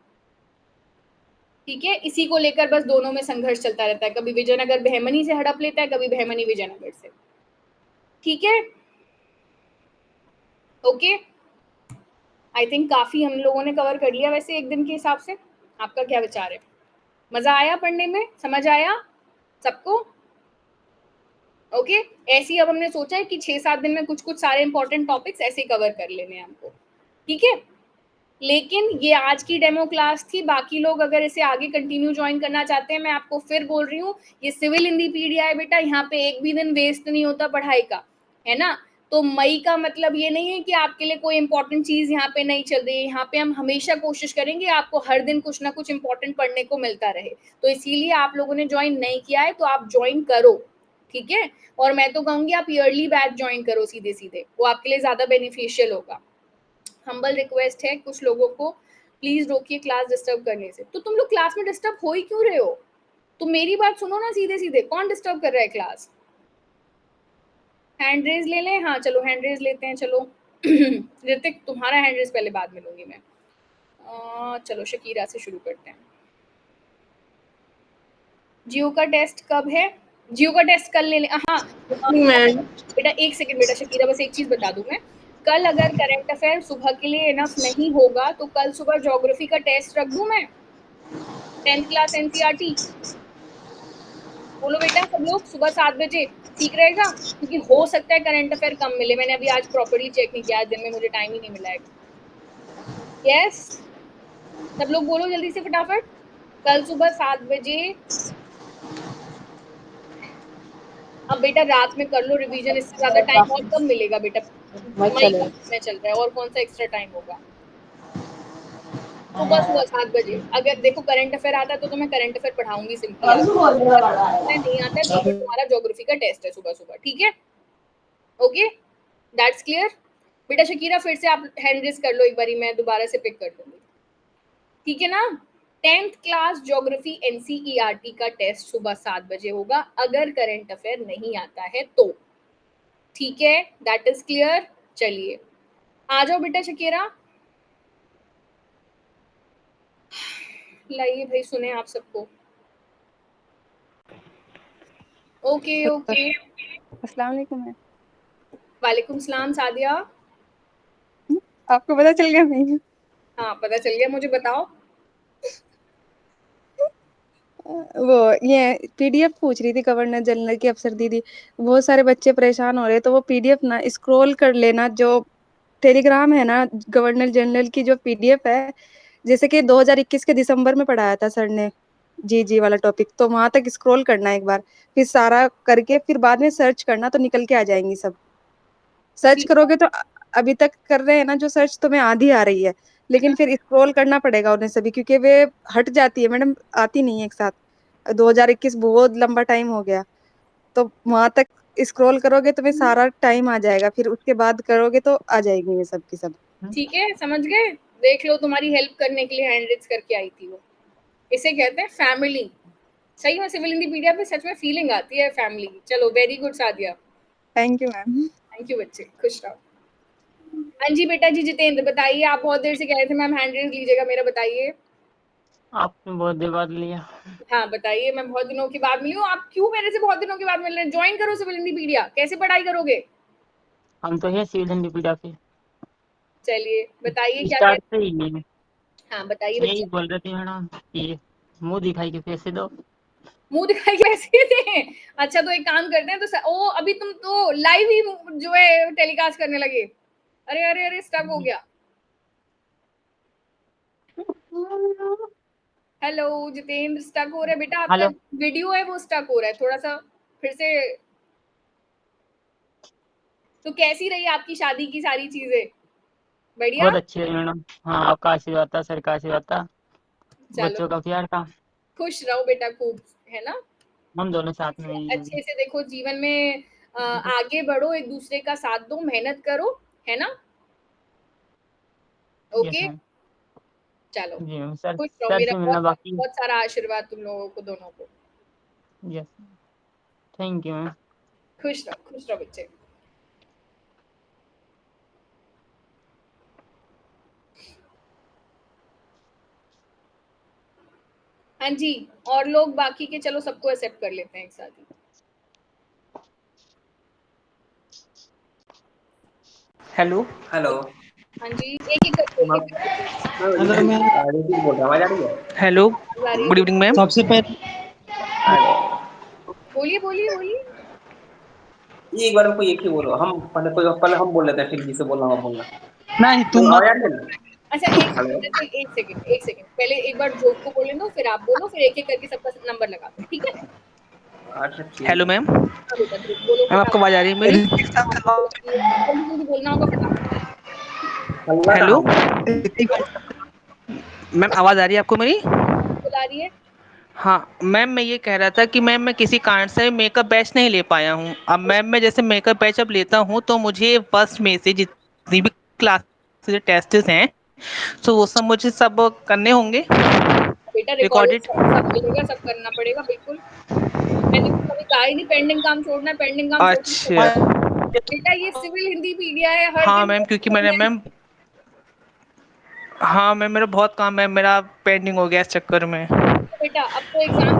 ठीक है। इसी को लेकर बस दोनों में संघर्ष चलता रहता है, कभी विजयनगर बहमनी से हड़प लेता है, कभी बहमनी विजयनगर से, ठीक है। ओके, आई थिंक काफी हम लोगों ने कवर कर लिया वैसे एक दिन के हिसाब से। आपका क्या विचार है? मजा आया पढ़ने में? समझ आया? सबको ओके। ऐसे ही अब हमने सोचा है कि 6-7 दिन में कुछ कुछ सारे इंपॉर्टेंट टॉपिक्स ऐसे ही कवर कर लेने हैं हमको, ठीक है। लेकिन ये आज की डेमो क्लास थी, बाकी लोग अगर इसे आगे कंटिन्यू ज्वाइन करना चाहते हैं, मैं आपको फिर बोल रही हूँ, ये सिविल हिंदी पीडिया है बेटा, यहाँ पे एक भी दिन वेस्ट नहीं होता पढ़ाई का, है ना। तो मई का मतलब ये नहीं है कि आपके लिए कोई इंपॉर्टेंट चीज यहाँ पे नहीं चल रही है, यहाँ पे हम हमेशा कोशिश करेंगे आपको हर दिन कुछ ना कुछ इंपॉर्टेंट पढ़ने को मिलता रहे। तो इसीलिए आप लोगों ने ज्वाइन नहीं किया है तो आप ज्वाइन करो, ठीक है। और मैं तो कहूंगी आप ईयरली बैच ज्वाइन करो सीधे सीधे, वो आपके लिए ज्यादा बेनिफिशियल होगा। हम्बल रिक्वेस्ट है कुछ लोगों को, प्लीज रोकिए क्लास डिस्टर्ब करने से। तो तुम लोग क्लास में डिस्टर्ब हो ही क्यों रहे हो? तो मेरी बात सुनो ना सीधे सीधे, कौन डिस्टर्ब कर रहा है क्लास? हैंड रेज ले लें, हाँ चलो हैंड रेज लेते हैं, चलो ऋतिक तुम्हारा हैंड रेज पहले बाद में लूंगी मैं। चलो शकीरा से शुरू करते हैं। जियो का टेस्ट कब है? जियो का टेस्ट कल ले लें, हाँ बेटा एक सेकंड बेटा शकीरा, बस एक चीज बता दूं मैं, कल अगर करंट अफेयर सुबह के लिए इनफ नहीं होगा तो कल सुबह ज्योग्राफी का टेस्ट रख दूं मैं, 10th क्लास एनसीईआरटी। बोलो बेटा सब लोग सुबह 7 बजे ठीक रहेगा, क्योंकि हो सकता है करंट अफेयर कम मिले, मैंने अभी आज प्रॉपर्ली चेक नहीं किया, आज दिन में मुझे टाइम ही नहीं मिला है। यस सब लोग बोलो जल्दी से फटाफट, कल सुबह 7 बजे। अब बेटा रात में कर लो रिवीजन, इससे ज्यादा टाइम और कब मिलेगा बेटा, मई का महीना चल रहा है और कौन सा एक्स्ट्रा टाइम होगा। सुबह सुबह 7 बजे अगर देखो करंट अफेयर आता है तो मैं करंट अफेयर पढ़ाऊंगी सिंपली, नहीं आता है तो फिर तुम्हारा ज्योग्राफी का टेस्ट है सुबह सुबह, ठीक है। Okay that's clear. बेटा शकीरा फिर से आप हैंड रेज कर लो एक बारी, मैं दोबारा से पिक कर दूंगी, ठीक है ना। 10th क्लास ज्योग्राफी एनसीईआरटी का टेस्ट सुबह 7 बजे होगा अगर करंट अफेयर नहीं आता है तो, ठीक है दैट इज क्लियर। चलिए आ जाओ बेटा शकीरा, लाइए भाई सुने आप सबको। ओके ओके अस्सलाम वालेकुम मैम। वालेकुम सलाम सादिया। आपको पता चल गया नहीं? हाँ पता चल गया, मुझे बताओ। वो ये पीडीएफ पूछ रही थी गवर्नर जनरल की अफसर दीदी, बहुत सारे बच्चे परेशान हो रहे हैं, तो वो पीडीएफ ना स्क्रॉल कर लेना, जो टेलीग्राम है ना गवर्नर जनरल की जो पीडीएफ है, जैसे कि 2021 के दिसंबर में पढ़ाया था सर ने जी जी वाला टॉपिक, तो वहां तक स्क्रॉल करना एक बार, फिर सारा करके फिर बाद में सर्च करना तो निकल के आ जाएंगी सब। सर्च ठीक करोगे तो अभी तक कर रहे हैं ना जो सर्च, तुम्हें आधी आ रही है, लेकिन फिर स्क्रॉल करना पड़ेगा उन्हें सभी, क्योंकि वे हट जाती है मैडम, आती नहीं है एक साथ। 2021 बहुत लंबा टाइम हो गया, तो वहां तक स्क्रॉल करोगे तुम्हें सारा टाइम आ जाएगा, फिर उसके बाद करोगे तो आ जाएगी ये सब की सब। ठीक है समझ गए, देख लो तुम्हारी हेल्प करने के लिए हैंड रेज करके आई थी वो, इसे कहते हैं फैमिली। सही में सिविल हिंदी पीडिया पे सच में फीलिंग आती है फैमिली की। चलो very good Sadia, thank you ma'am. Thank you बच्चे, खुश रहो। हाँ जी बेटा जी जितेंद्र बताइए, आप बहुत देर से कह रहे थे मैम हैंड रेज लीजिएगा मेरा, बताइए। आपने बहुत देर बाद लिया। हाँ बताइए, मैं बहुत दिनों के बाद मिली हूँ, आप क्यों मेरे से बहुत दिनों के बाद मिल रहे हैं? ज्वाइन करो सिविल हिंदी पीडिया, कैसे पढ़ाई करोगे? हम तो है सिविल हिंदी पीड़ा पे चलिए बताइए क्या स्टार्ट कहते से ही नहीं। हैं। हाँ बताइए यही बच्चे। बोल रहे थे मैडम कि मुंह दिखाई के पैसे दो। मुंह दिखाई कैसे थे? अच्छा तो एक काम करते हैं तो ओ अभी तुम तो लाइव ही जो है टेलीकास्ट करने लगे। अरे अरे अरे स्टक हो गया। हेलो जितेंद्र, स्टक हो रहा है बेटा, आपका हेलो, वीडियो है वो स्टक हो रहा है थोड़ा सा, फिर से। तो कैसी रही आपकी शादी की सारी चीजें? बढ़िया। बहुत अच्छी है मैडम। हाँ आपका आशीर्वाद था, सर का आशीर्वाद था, चलो बच्चों का प्यार था, खुश रहो बेटा खूब, है ना। हम दोनों साथ में मिलजुल अच्छे से देखो जीवन में, आगे बढ़ो, एक दूसरे का साथ दो, मेहनत करो, है ना। के। Yes okay ma'am. चलो जी मैम, सर खुश रहो, सर मेरा से बहुत मिलना बाकी है। बहुत सारा आशीर्वाद तुम लोगों को दोनों को। Yes thank you ma'am. खुश रहो बच्चे। हाँ जी, और लोग बाकी के चलो सबको एक्सेप्ट कर लेते हैं एक साथ ही। Hello hello. हाँ जी एक एक करके एक एक करके बोलो। Hello ma'am. ऋतिक बोल रहा, आवाज आ रही है? हेलो आ रही है गुड बेटा इवनिंग मैम। बोलो। सबसे पहले अरे बोलिए बोलिए बोलिए। ये एक बार हमको एक ही बोलो, हम पहले हम बोल लेते हैं, फिर जिसे बोलना हम बोलना। नहीं नहीं, तुम आवाज आ मत। रही है ना? अच्छा एक हेलो। सेकंड, एक सेकंड, पहले एक बार जोक को बोलने दो, फिर आप बोलो, फिर एक एक करके सबका नंबर लगा दो, ठीक है? अच्छा ठीक हेलो है। मैम। हाँ बेटा ध्रुव बोलो मैम आपको आवाज आ रही है मेरी? हाँ, बिल्कुल आ रही है। जल्दी जल्दी बोलना होगा फटाफट। हल्ला कहाँ हेलो हुआ? मैम, आवाज आ रही है आपको मेरी? बिल्कुल आ रही है। हाँ मैम, मैं ये कह रहा था कि मैम मैं किसी कारण से मेकअप बैच नहीं ले पाया हूँ। अब मैम मैं जैसे मेकअप बैच अब लेता हूँ तो मुझे फर्स्ट में से जितनी भी क्लास टेस्टेस हैं तो वो सब मुझे सब करने होंगे बेटा रिकॉर्डिंग रिकॉर्डेड। सब चलेगा, सब करना पड़ेगा बिल्कुल। मैंने तो कभी कहा ही नहीं पेंडिंग काम छोड़ना है, पेंडिंग काम छोड़ना अच्छा। है। बेटा ये सिविल हिंदी पीडिया है, हर हाँ दिन मैम, क्योंकि मैंने मैम, हाँ मैम मेरा बहुत काम है, मेरा पेंडिंग हो गया इस चक्कर में। बेटा अब तो एग्जाम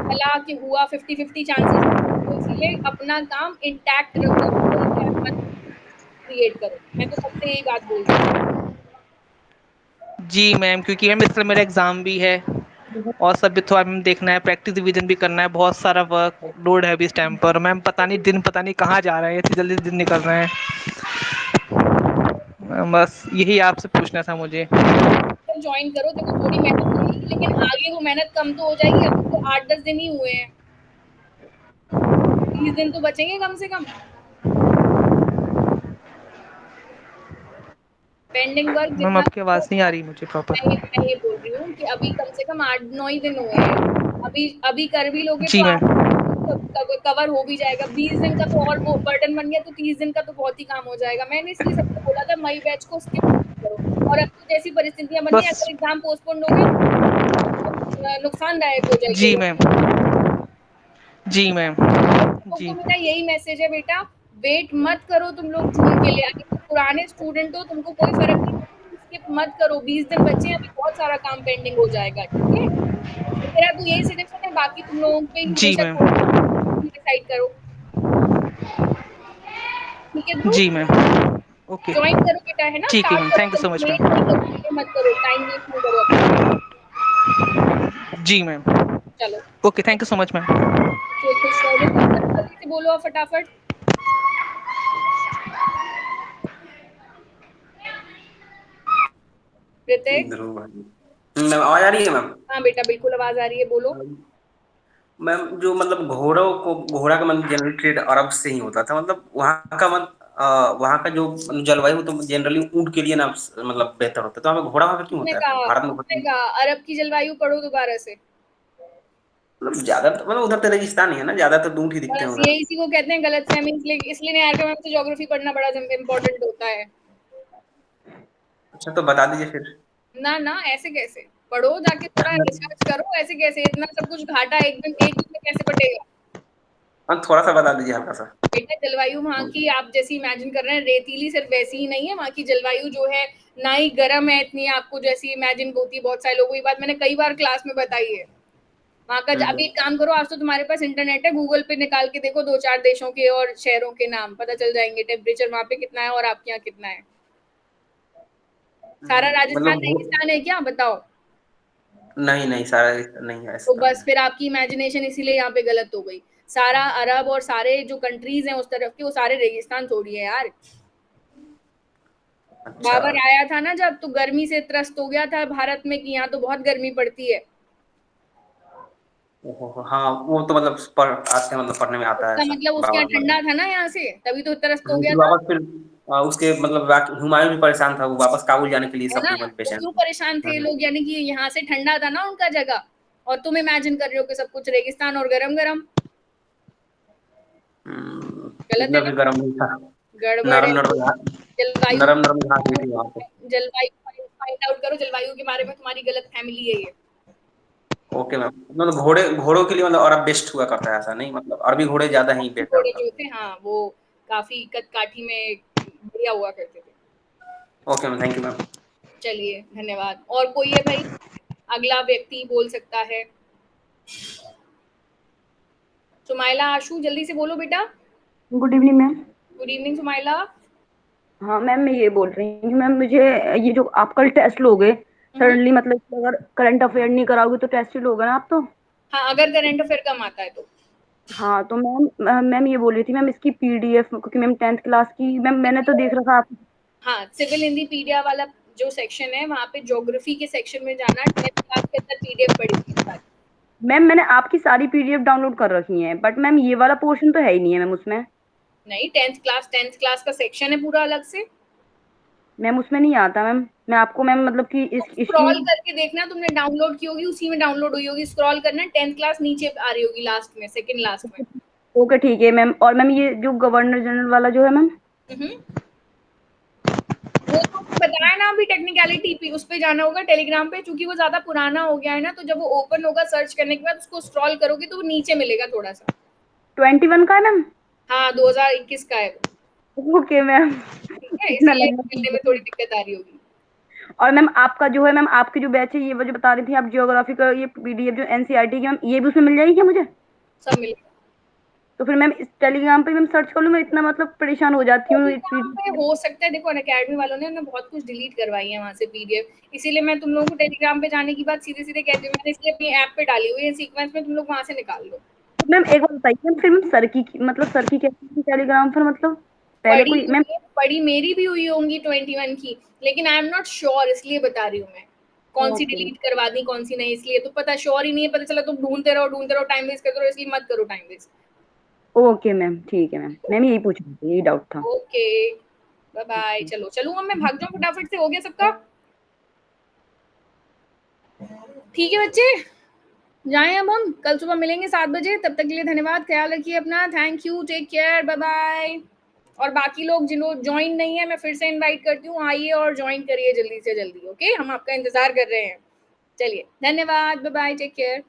चला कि हुआ 50-50 चांसेस, तो इसलिए अपना काम इंटैक्ट रखो, कोई गैप मत क्रिएट करो। मैं तो सबसे यही बात बोलती हूँ। जी मैम, क्योंकि मैम इसलिए मेरा एग्ज़ाम भी है और सब भी थोड़ा मैम देखना है, प्रैक्टिस रिवीजन भी करना है, बहुत सारा वर्क लोड है अभी इस टाइम पर। मैम पता नहीं दिन पता नहीं कहाँ जा रहे हैं, इतनी जल्दी दिन निकल रहे हैं। बस यही आपसे पूछना था मुझे। ज्वाइन करो, देखो थोड़ी मेहनत लगेगी, लेकिन आगे वो मेहनत कम तो हो जाएगी। अभी तो 8-10 दिन ही हुए हैं, 30 दिन तो बचेंगे कम से कम। पेंडिंग वर्क मैम जितना आपकी आवाज़ नहीं आ रही मुझे प्रॉपर। मैं ये बोल रही हूँ कि अभी कम से कम 8-9 ही दिन हुए हैं। अभी अभी कर भी लोगे जी तो मैम। आप कवर हो भी जाएगा। 20 दिन का तो और वो बर्डन बन गया, तो 30 दिन का तो बहुत ही काम हो जाएगा। मैंने इसलिए सबको बोला था मई बैच को स्किप करो। और अब तो जैसी परिस्थितियां बन गई, बस। अगर एग्जाम पोस्टपोन हो गया तो नुकसानदायक हो जाएगी। जी मैम। जी मैम। तो जी। मेरा यही मैसेज है बेटा, वेट मत करो तुम लोग जून के लिए। अगर तुम पुराने स्टूडेंट हो, तुमको कोई फर्क नहीं पड़ता, स्किप मत करो। 20 दिन बचे हैं, अभी बहुत सारा काम पेंडिंग हो जाएगा, ठीक है? तो मेरा तो यही सजेशन है, बाकी तुम लोगों पे ही जी हमेशा मैम। डिसाइड करो, ठीक है ध्रुव? जी मैम। ओके। ज्वाइन करो बेटा, है ना? ठीक है स्टार्ट मैम, करो थैंक यू सो जल्दी, मच लेट नहीं मैम। करो, delay मत करो, टाइम वेस्ट नहीं करो अपना। जी मैम। चलो okay, thank you so much ma'am. फिर खुश रहो बेटा, जल्दी से बोलो आप फटाफट। ऋतिक। ध्रुव भाई। मैम आवाज आ रही है मैम? हाँ बेटा बिल्कुल आवाज आ रही है, बोलो। मैम जो मतलब घोड़ा का मतलब जनरल ट्रेड अरब से ही होता था, मतलब वहाँ का वहाँ का जो जलवायु तो जनरली ऊँट के लिए ना मतलब बेहतर होता है, तो हमें घोड़ा वहाँ पे क्यों होता है फिर भारत में होता किसने है? कहा? अरब की जलवायु पढ़ो दोबारा से। मतलब ज्यादा मतलब उधर तो रेगिस्तान ही है ना, ज्यादातर ऊँट ही दिखते हैं बस उधर। ये इसी को कहते हैं गलतफहमी, इसलिए नहीं आरके मैम से ज्योग्राफी पढ़ना बड़ा इंपॉर्टेंट होता है। अच्छा तो बता दीजिए फिर। ना ना, ऐसे कैसे? पढ़ो जाके, थोड़ा रिसर्च करो। ऐसे कैसे? इतना सब कुछ घाटा एक दिन में कैसे बटेगा? हाँ थोड़ा सा बता दीजिए हल्का सा। बेटा जलवायु वहाँ की आप जैसी इमेजिन कर रहे हैं रेतीली सिर्फ वैसी ही नहीं है। वहाँ की जलवायु जो है ना ही गर्म है इतनी आपको जैसी इमेजिन होती है। बहुत सारे लोगों को ये बात मैंने कई बार क्लास में बताई है। वहाँ का हम्म। अभी एक काम करो, आज तो तुम्हारे पास इंटरनेट है, गूगल पे निकाल के देखो 2-4 देशों के और शहरों के नाम, पता चल जाएंगे टेम्परेचर वहाँ पे कितना है और आपके यहाँ कितना है। सारा राजस्थान मतलब रेगिस्तान है क्या? बताओ। नहीं नहीं सारा नहीं है तो ऐसा तो नहीं बस है। फिर आपकी इमेजिनेशन इसीलिए यहाँ पे गलत हो गई। सारा अरब और सारे जो कंट्रीज हैं उस तरफ के, वो सारे रेगिस्तान थोड़ी है यार। अच्छा। बाबर आया था ना जब, तो गर्मी से त्रस्त हो गया था भारत में कि यहाँ तो बहुत गर्मी पड़ती है। ओहो, हाँ वो तो मतलब आते हैं, मतलब पढ़ने में आता है इसका ऐसा मतलब उसके यहाँ बाबर ठंडा मतलब। था ना यहाँ से, तभी तो त्रस्त हो हाँ, गया फिर था। वापस फिर उसके मतलब हुमायूं भी परेशान था, वो वापस काबुल जाने के लिए है सब ना? कोई मतलब वो पेशेंट क्यों था। परेशान थे लोग? यानी कि यहाँ से ठंडा था ना उनका जगह, और तुम इमेजिन कर रहे हो कि सब कुछ रेगिस्तान और गरम गरम। गलत है इतना ना? भी गर्म नहीं था। गड़बड़ है। नरम नरम घास, जलवायु नरम नरम घास भी थी वहाँ पे। जलवायु फाइंड आउट करो, जलवायु के बारे में तुम्हारी गलत फैमिली है ये। ओके मैम, मतलब घोड़ों के लिए मतलब अरब बेस्ट हुआ करता है, ऐसा नहीं मतलब अरबी घोड़े ज्यादा ही बेटर घोड़े होता जो है। थे, हाँ वो काफी कदकाठी में बढ़िया हुआ करते थे। Okay ma'am, thank you ma'am. चलिए धन्यवाद। और कोई है भाई? अगला व्यक्ति बोल सकता है। सुमाइला आशु, जल्दी से बोलो बेटा। Good evening ma'am. Good evening Sumaila. हाँ मैम, मैं ये बोल रही हूँ मैम, मुझे ये जो आप कल टेस्ट लोगे सडनली, मतलब अगर करंट अफेयर नहीं कराओगे तो टेस्ट ही लोगे ना आप तो? हाँ, अगर करंट अफेयर कम आता है तो। हाँ तो मैम ये बोल रही थी मैम इसकी पीडीएफ, क्योंकि मैम 10th क्लास की मैम मैंने तो देख रखा आप। हाँ, सिविल हिंदी पीडिया वाला जो सेक्शन है वहाँ पे ज्योग्राफी के सेक्शन में जाना, 10th क्लास के अंदर पीडीएफ पड़ेगी सारी। मैम मैंने आपकी सारी पीडीएफ डाउनलोड कर रखी है, बट मैम ये वाला पोर्शन तो है ही नहीं है मैम उसमें। नहीं, 10th क्लास का सेक्शन है पूरा अलग से। मैम उसमें नहीं आता मैम। मैं आपको मैम मतलब कि इसकी। स्क्रॉल करके देखना, तुमने डाउनलोड की होगी उसी में डाउनलोड हुई होगी, स्क्रॉल करना, 10th क्लास नीचे आ रही होगी लास्ट में, सेकंड लास्ट में। ओके ठीक है मैम। और मैम ये जो गवर्नर जनरल वाला जो है मैम। वो तो बताया ना अभी, टेक्निकलिटी उस पे जाना होगा टेलीग्राम पे, क्योंकि वो ज्यादा पुराना हो गया है ना, तो जब वो ओपन होगा सर्च करने के बाद उसको स्क्रॉल करोगे तो वो नीचे मिलेगा थोड़ा सा। 21 का है मैम। हाँ, 2021 का है वो। Okay ma'am. ठीक है, इतना इसीलिए लंबा मिलने में थोड़ी दिक्कत आ रही होगी। और मैम आपका जो है मैम आपकी जो बैच है ये वो जो बता रही थी आप जियोग्राफी का, ये पीडीएफ जो एनसीईआरटी की मैम ये भी उसमें मिल जाएगी क्या मुझे? सब मिलेगा। तो फिर मैम इस टेलीग्राम पे मैम सर्च कर लूँ? मैं इतना मतलब परेशान हो जाती हूँ टेलीग्राम पे हो सकता है, देखो अकेडमी वालों ने बहुत कुछ डिलीट करवाई है वहां से पीडीएफ, इसीलिए मैं तुम लोगों को टेलीग्राम पे जाने की बात सीधे सीधे कहती हूँ, मैंने इसलिए अपनी ऐप पे डाली हुई है सीक्वेंस में, तुम लोग वहां से निकाल लो। मैम एक बात बताइए मैम, फिर मैम सर की मतलब सर की कैसी थी टेलीग्राम पर मतलब पहले पढ़ी कोई मैम? हुई है, पढ़ी मेरी भी हुई होंगी 21 की, लेकिन आई एम नॉट श्योर, इसलिए बता रही हूँ मैं कौन सी ओके डिलीट करवा दी कौन सी नहीं, इसलिए तो पता श्योर ही नहीं है, पता चला तुम ढूंढते रहो टाइम वेस्ट करते रहो, इसलिए मत करो टाइम वेस्ट। ओके मैम ठीक है मैम। मैम यही पूछ रही थी, यही डाउट था। Okay, bye bye. चलो चलूँ अब मैं, भाग जाऊँ फटाफट से, हो गया सबका? ठीक है बच्चे, जाएं अब हम, कल सुबह मिलेंगे 7 बजे, तब तक के लिए धन्यवाद, ख्याल रखिए अपना, thank you, take care, bye bye. और बाकी लोग जिन्हों ज्वाइन नहीं है मैं फिर से इनवाइट करती हूँ, आइए और ज्वाइन करिए जल्दी से जल्दी। ओके, हम आपका इंतजार कर रहे हैं। चलिए, धन्यवाद, बाय बाय, टेक केयर।